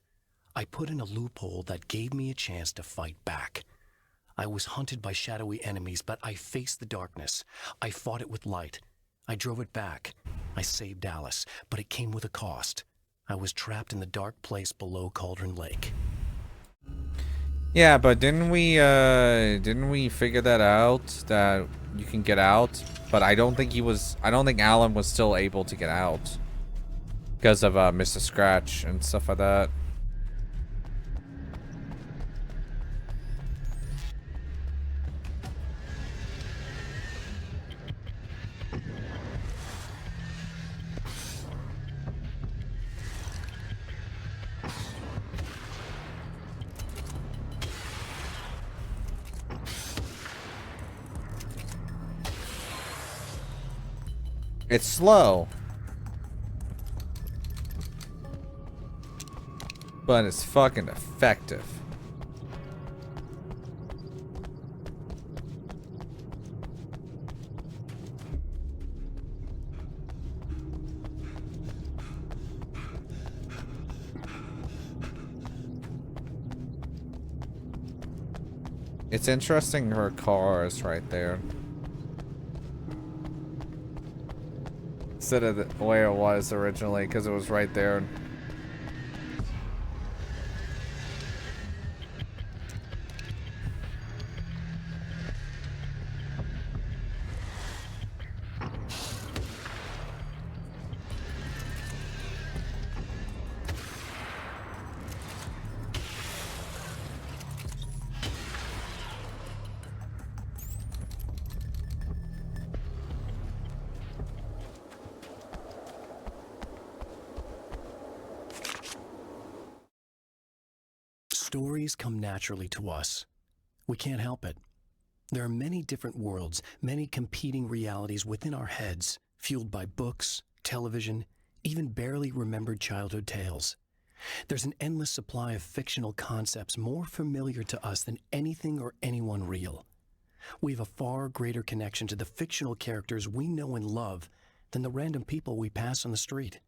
I put in a loophole that gave me a chance to fight back. I was hunted by shadowy enemies, but I faced the darkness. I fought it with light. I drove it back. I saved Alice, but it came with a cost. I was trapped in the dark place below Cauldron Lake. Yeah, but didn't we figure that out, that you can get out? But I don't think Alan was still able to get out because of Mr. Scratch and stuff like that. It's slow, but it's fucking effective. It's interesting her car is right there. Instead of the way it was originally, because it was right there. Stories come naturally to us. We can't help it. There are many different worlds, many competing realities within our heads, fueled by books, television, even barely remembered childhood tales. There's an endless supply of fictional concepts more familiar to us than anything or anyone real. We have a far greater connection to the fictional characters we know and love than the random people we pass on the street.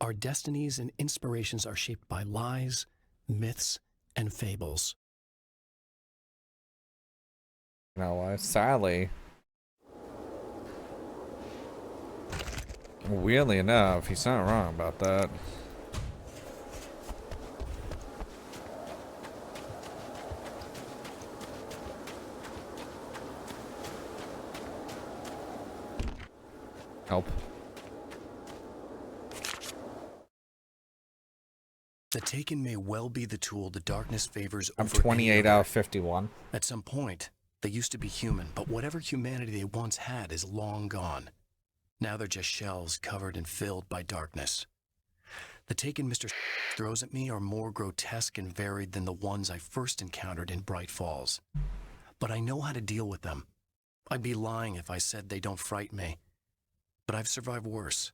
Our destinies and inspirations are shaped by lies, myths, and fables. You know what? Sadly. Weirdly enough, he's not wrong about that. Help. The Taken may well be the tool the darkness favors I'm over 28 out of 51. At some point, they used to be human, but whatever humanity they once had is long gone. Now they're just shells covered and filled by darkness. The Taken Mr. throws at me are more grotesque and varied than the ones I first encountered in Bright Falls. But I know how to deal with them. I'd be lying if I said they don't frighten me. But I've survived worse.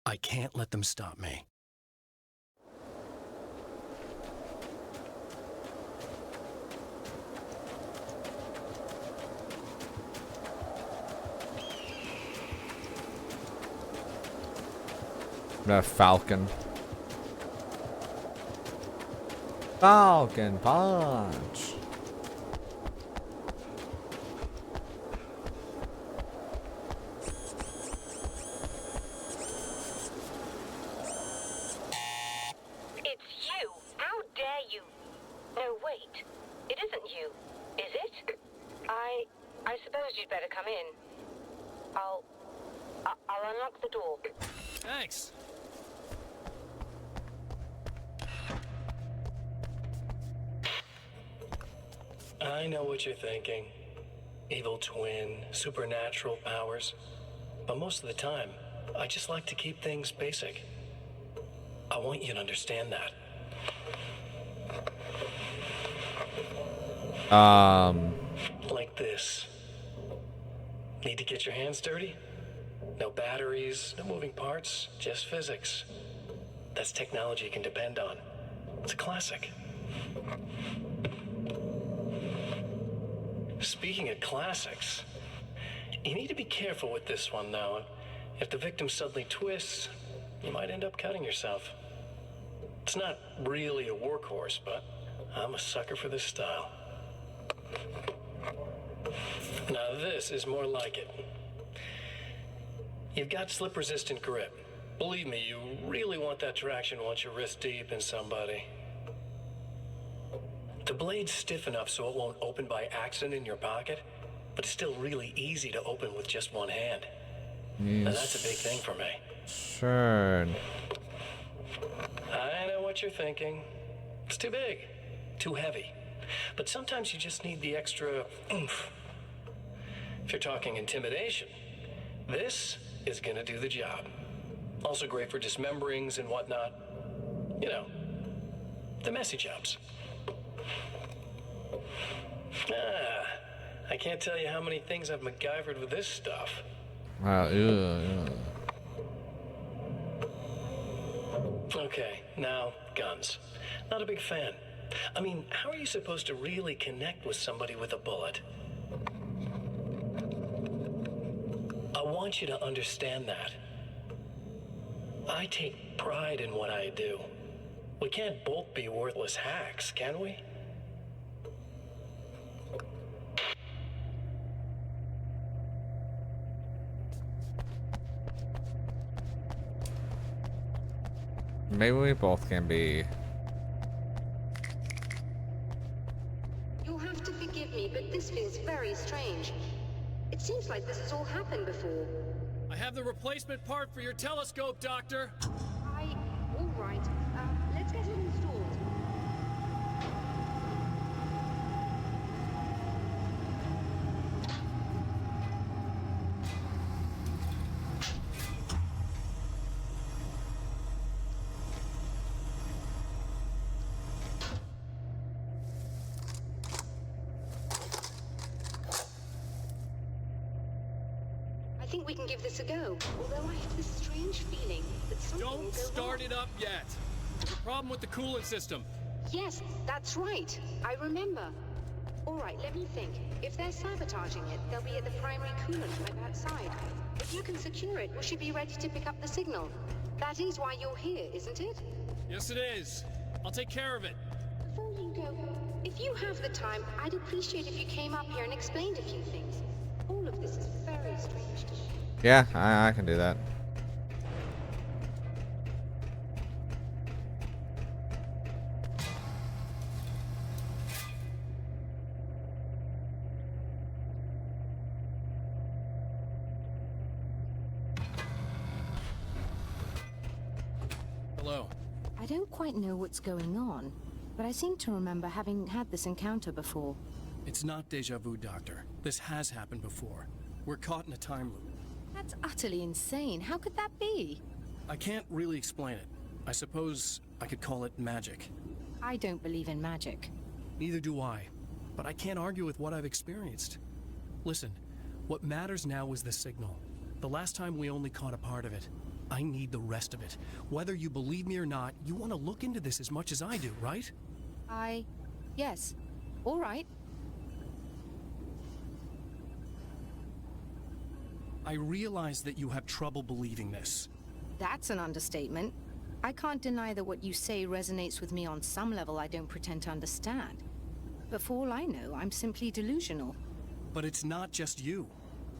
I can't let them stop me. The Falcon. Falcon punch. It's you. How dare you? No, wait. It isn't you, is it? I suppose you'd better come in. I'll unlock the door. Thanks. I know what you're thinking. Evil twin, supernatural powers. But most of the time, I just like to keep things basic. I want you to understand that. Like this. Need to get your hands dirty? No batteries, no moving parts, just physics. That's technology you can depend on. It's a classic. Speaking of classics, you need to be careful with this one, though. If the victim suddenly twists, you might end up cutting yourself. It's not really a workhorse, but I'm a sucker for this style. Now this is more like it. You've got slip-resistant grip. Believe me, you really want that traction once you're wrist deep in somebody. The blade's stiff enough so it won't open by accident in your pocket, but it's still really easy to open with just one hand. And that's a big thing for me. Sure. I know what you're thinking. It's too big, too heavy. But sometimes you just need the extra oomph. If you're talking intimidation, this is gonna do the job. Also great for dismemberings and whatnot. You know, the messy jobs. I can't tell you how many things I've MacGyvered with this stuff. Okay, now, guns. Not a big fan. I mean, how are you supposed to really connect with somebody with a bullet? I want you to understand that. I take pride in what I do. We can't both be worthless hacks, can we? Maybe we both can be. You'll have to forgive me, but this feels very strange. It seems like this has all happened before. I have the replacement part for your telescope, Doctor. All right. Let's get it installed. I think we can give this a go, although I have this strange feeling that something will Don't go start wrong. it up yet. There's a problem with the coolant system. Yes, that's right. I remember. All right, let me think. If they're sabotaging it, they'll be at the primary coolant pipe outside. If you can secure it, we should be ready to pick up the signal. That is why you're here, isn't it? Yes, it is. I'll take care of it. Before you go, if you have the time, I'd appreciate if you came up here and explained a few things. All of this is very strange to me. Yeah, I can do that. Hello. I don't quite know what's going on, but I seem to remember having had this encounter before. It's not deja vu, Doctor. This has happened before. We're caught in a time loop. That's utterly insane. How could that be? I can't really explain it. I suppose I could call it magic. I don't believe in magic. Neither do I, but I can't argue with what I've experienced. Listen, what matters now is the signal. The last time we only caught a part of it. I need the rest of it. Whether you believe me or not, you want to look into this as much as I do, right? Yes. All right. I realize that you have trouble believing this. That's an understatement. I can't deny that what you say resonates with me on some level I don't pretend to understand. But for all I know, I'm simply delusional. But it's not just you.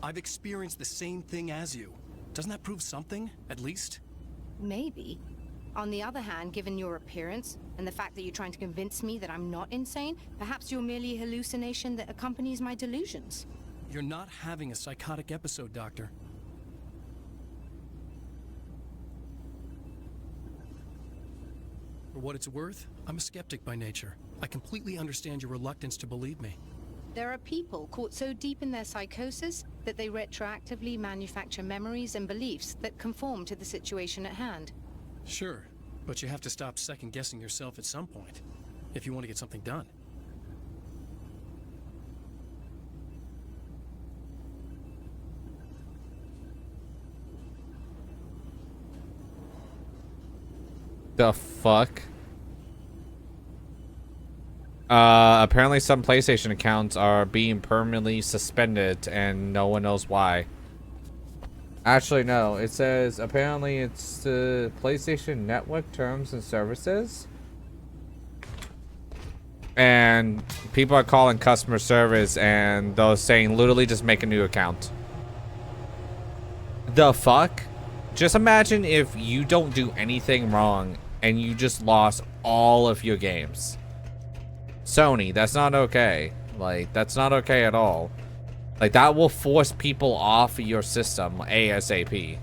I've experienced the same thing as you. Doesn't that prove something, at least? Maybe. On the other hand, given your appearance, and the fact that you're trying to convince me that I'm not insane, perhaps you're merely a hallucination that accompanies my delusions. You're not having a psychotic episode, Doctor. For what it's worth, I'm a skeptic by nature. I completely understand your reluctance to believe me. There are people caught so deep in their psychosis that they retroactively manufacture memories and beliefs that conform to the situation at hand. Sure, but you have to stop second-guessing yourself at some point, if you want to get something done. The fuck? Apparently some PlayStation accounts are being permanently suspended and no one knows why. Actually, no. It says apparently it's the PlayStation Network terms and services. And people are calling customer service and they're saying literally just make a new account. The fuck? Just imagine if you don't do anything wrong and you just lost all of your games. Sony, that's not okay. Like, that's not okay at all. Like, that will force people off your system ASAP.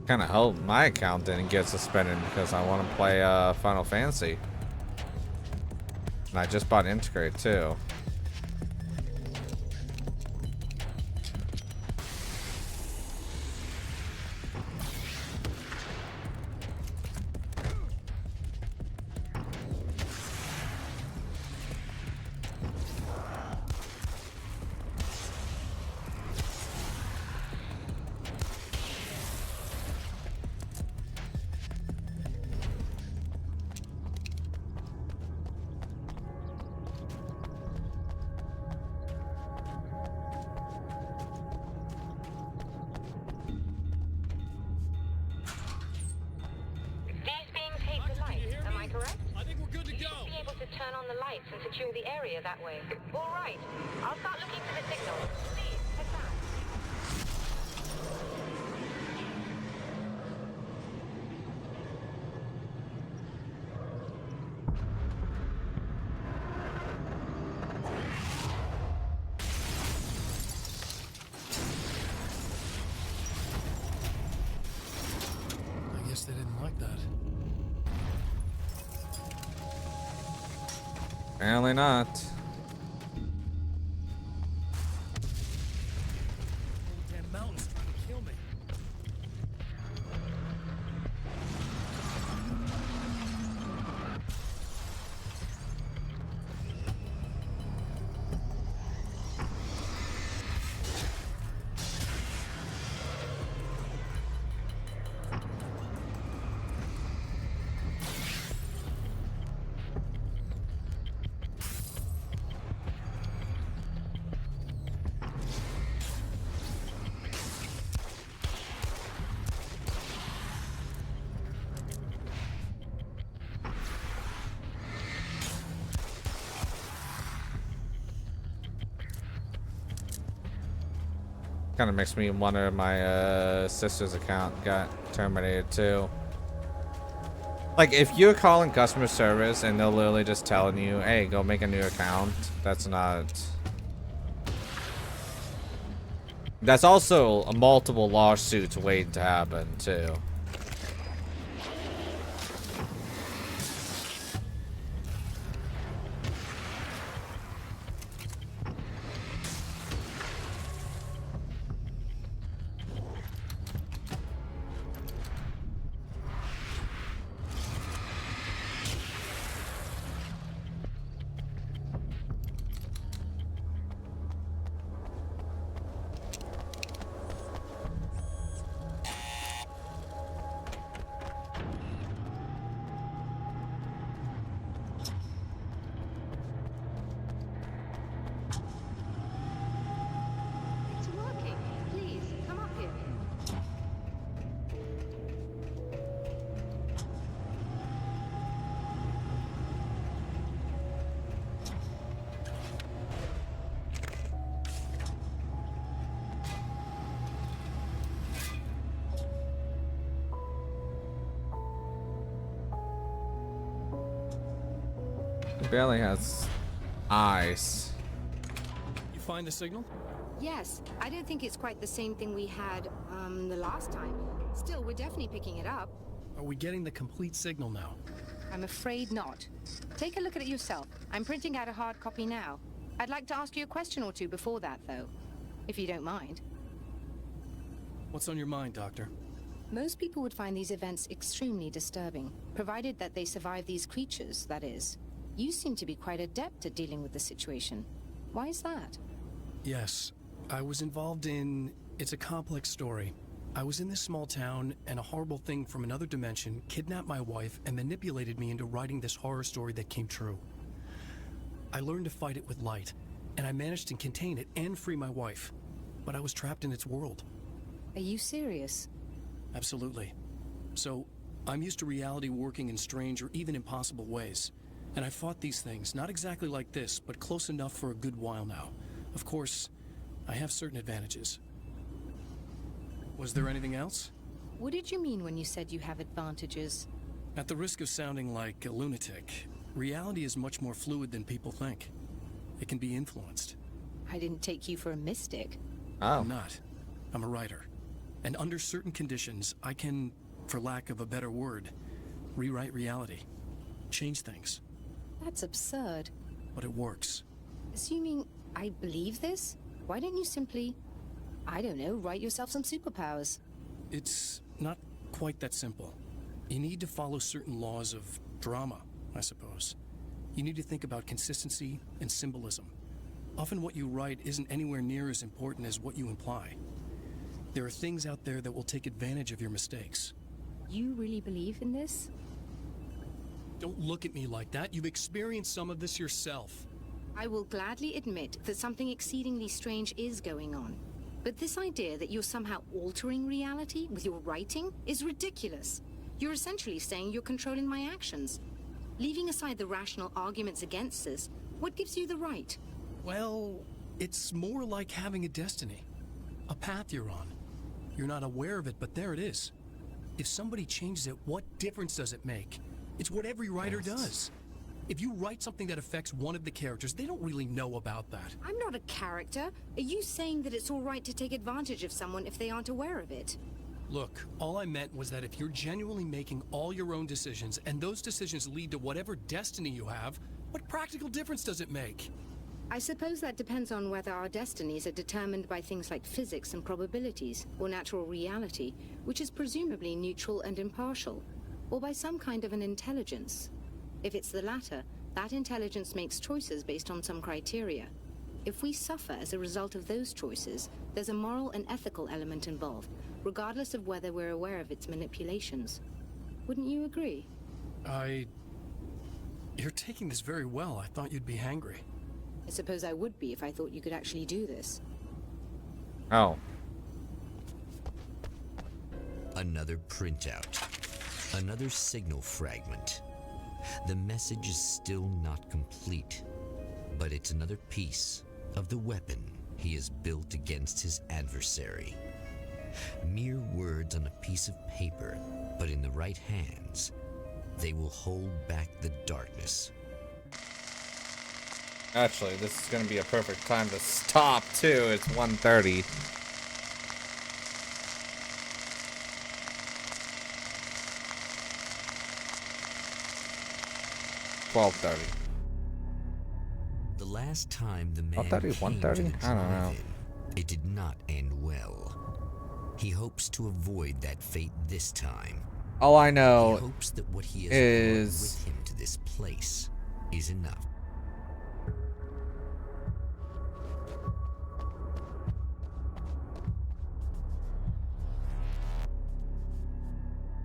Kind of hope my account didn't get suspended because I want to play Final Fantasy. And I just bought Integrate too. Secure the area that way. All right. I'll start looking for the signal. Please, head back. I guess they didn't like that. Apparently not. Damn mountain's trying to kill me. Kind of makes me wonder if my sister's account got terminated too. Like, if you're calling customer service and they're literally just telling you, hey, go make a new account, that's not... That's also a multiple lawsuits waiting to happen too. It's working. Please, come up here. It barely has eyes. You find the signal? Yes, I don't think it's quite the same thing we had, the last time. Still, we're definitely picking it up. Are we getting the complete signal now? I'm afraid not. Take a look at it yourself. I'm printing out a hard copy now. I'd like to ask you a question or two before that, though, if you don't mind. What's on your mind, Doctor? Most people would find these events extremely disturbing, provided that they survive these creatures, that is. You seem to be quite adept at dealing with the situation. Why is that? Yes, I was involved in... It's a complex story. I was in this small town, and a horrible thing from another dimension kidnapped my wife and manipulated me into writing this horror story that came true. I learned to fight it with light, and I managed to contain it and free my wife. But I was trapped in its world. Are you serious? Absolutely. So, I'm used to reality working in strange or even impossible ways. And I fought these things, not exactly like this, but close enough for a good while now. Of course, I have certain advantages. Was there anything else? What did you mean when you said you have advantages? At the risk of sounding like a lunatic, reality is much more fluid than people think. It can be influenced. I didn't take you for a mystic. Oh. I'm not. I'm a writer. And under certain conditions, I can, for lack of a better word, rewrite reality. Change things. That's absurd. But it works. Assuming I believe this, why don't you simply, I don't know, write yourself some superpowers? It's not quite that simple. You need to follow certain laws of drama, I suppose. You need to think about consistency and symbolism. Often what you write isn't anywhere near as important as what you imply. There are things out there that will take advantage of your mistakes. You really believe in this? Don't look at me like that. You've experienced some of this yourself. I will gladly admit that something exceedingly strange is going on. But this idea that you're somehow altering reality with your writing is ridiculous. You're essentially saying you're controlling my actions. Leaving aside the rational arguments against this, what gives you the right? Well, it's more like having a destiny. A path you're on. You're not aware of it, but there it is. If somebody changes it, what difference does it make? It's what every writer does. If you write something that affects one of the characters, they don't really know about that. I'm not a character. Are you saying that it's all right to take advantage of someone if they aren't aware of it? Look, all I meant was that if you're genuinely making all your own decisions, and those decisions lead to whatever destiny you have, what practical difference does it make? I suppose that depends on whether our destinies are determined by things like physics and probabilities, or natural reality, which is presumably neutral and impartial, or by some kind of an intelligence. If it's the latter, that intelligence makes choices based on some criteria. If we suffer as a result of those choices, there's a moral and ethical element involved, regardless of whether we're aware of its manipulations. Wouldn't you agree? You're taking this very well. I thought you'd be hangry. I suppose I would be if I thought you could actually do this. Oh. Another printout. Another signal fragment. The message is still not complete, but it's another piece of the weapon he has built against his adversary. Mere words on a piece of paper, but in the right hands, they will hold back the darkness. Actually, this is going to be a perfect time to stop, too. It's 1:30. The last time the man 1:30, came 1:30? to the I don't know. drive-in, it did not end well. He hopes to avoid that fate this time. All I know He hopes that what he has is brought with him to this place is enough.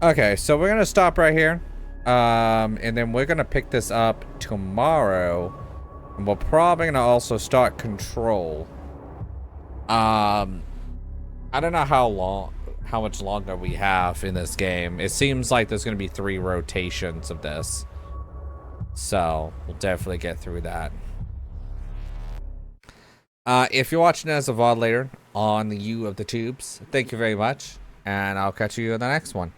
okay, so we're gonna stop right here, and then we're gonna pick this up tomorrow, and we're probably gonna also start Control. I don't know how much longer we have in this game. It seems like there's gonna be 3 rotations of this, so we'll definitely get through that. If you're watching as a VOD later on the U of the tubes, thank you very much, and I'll catch you in the next one.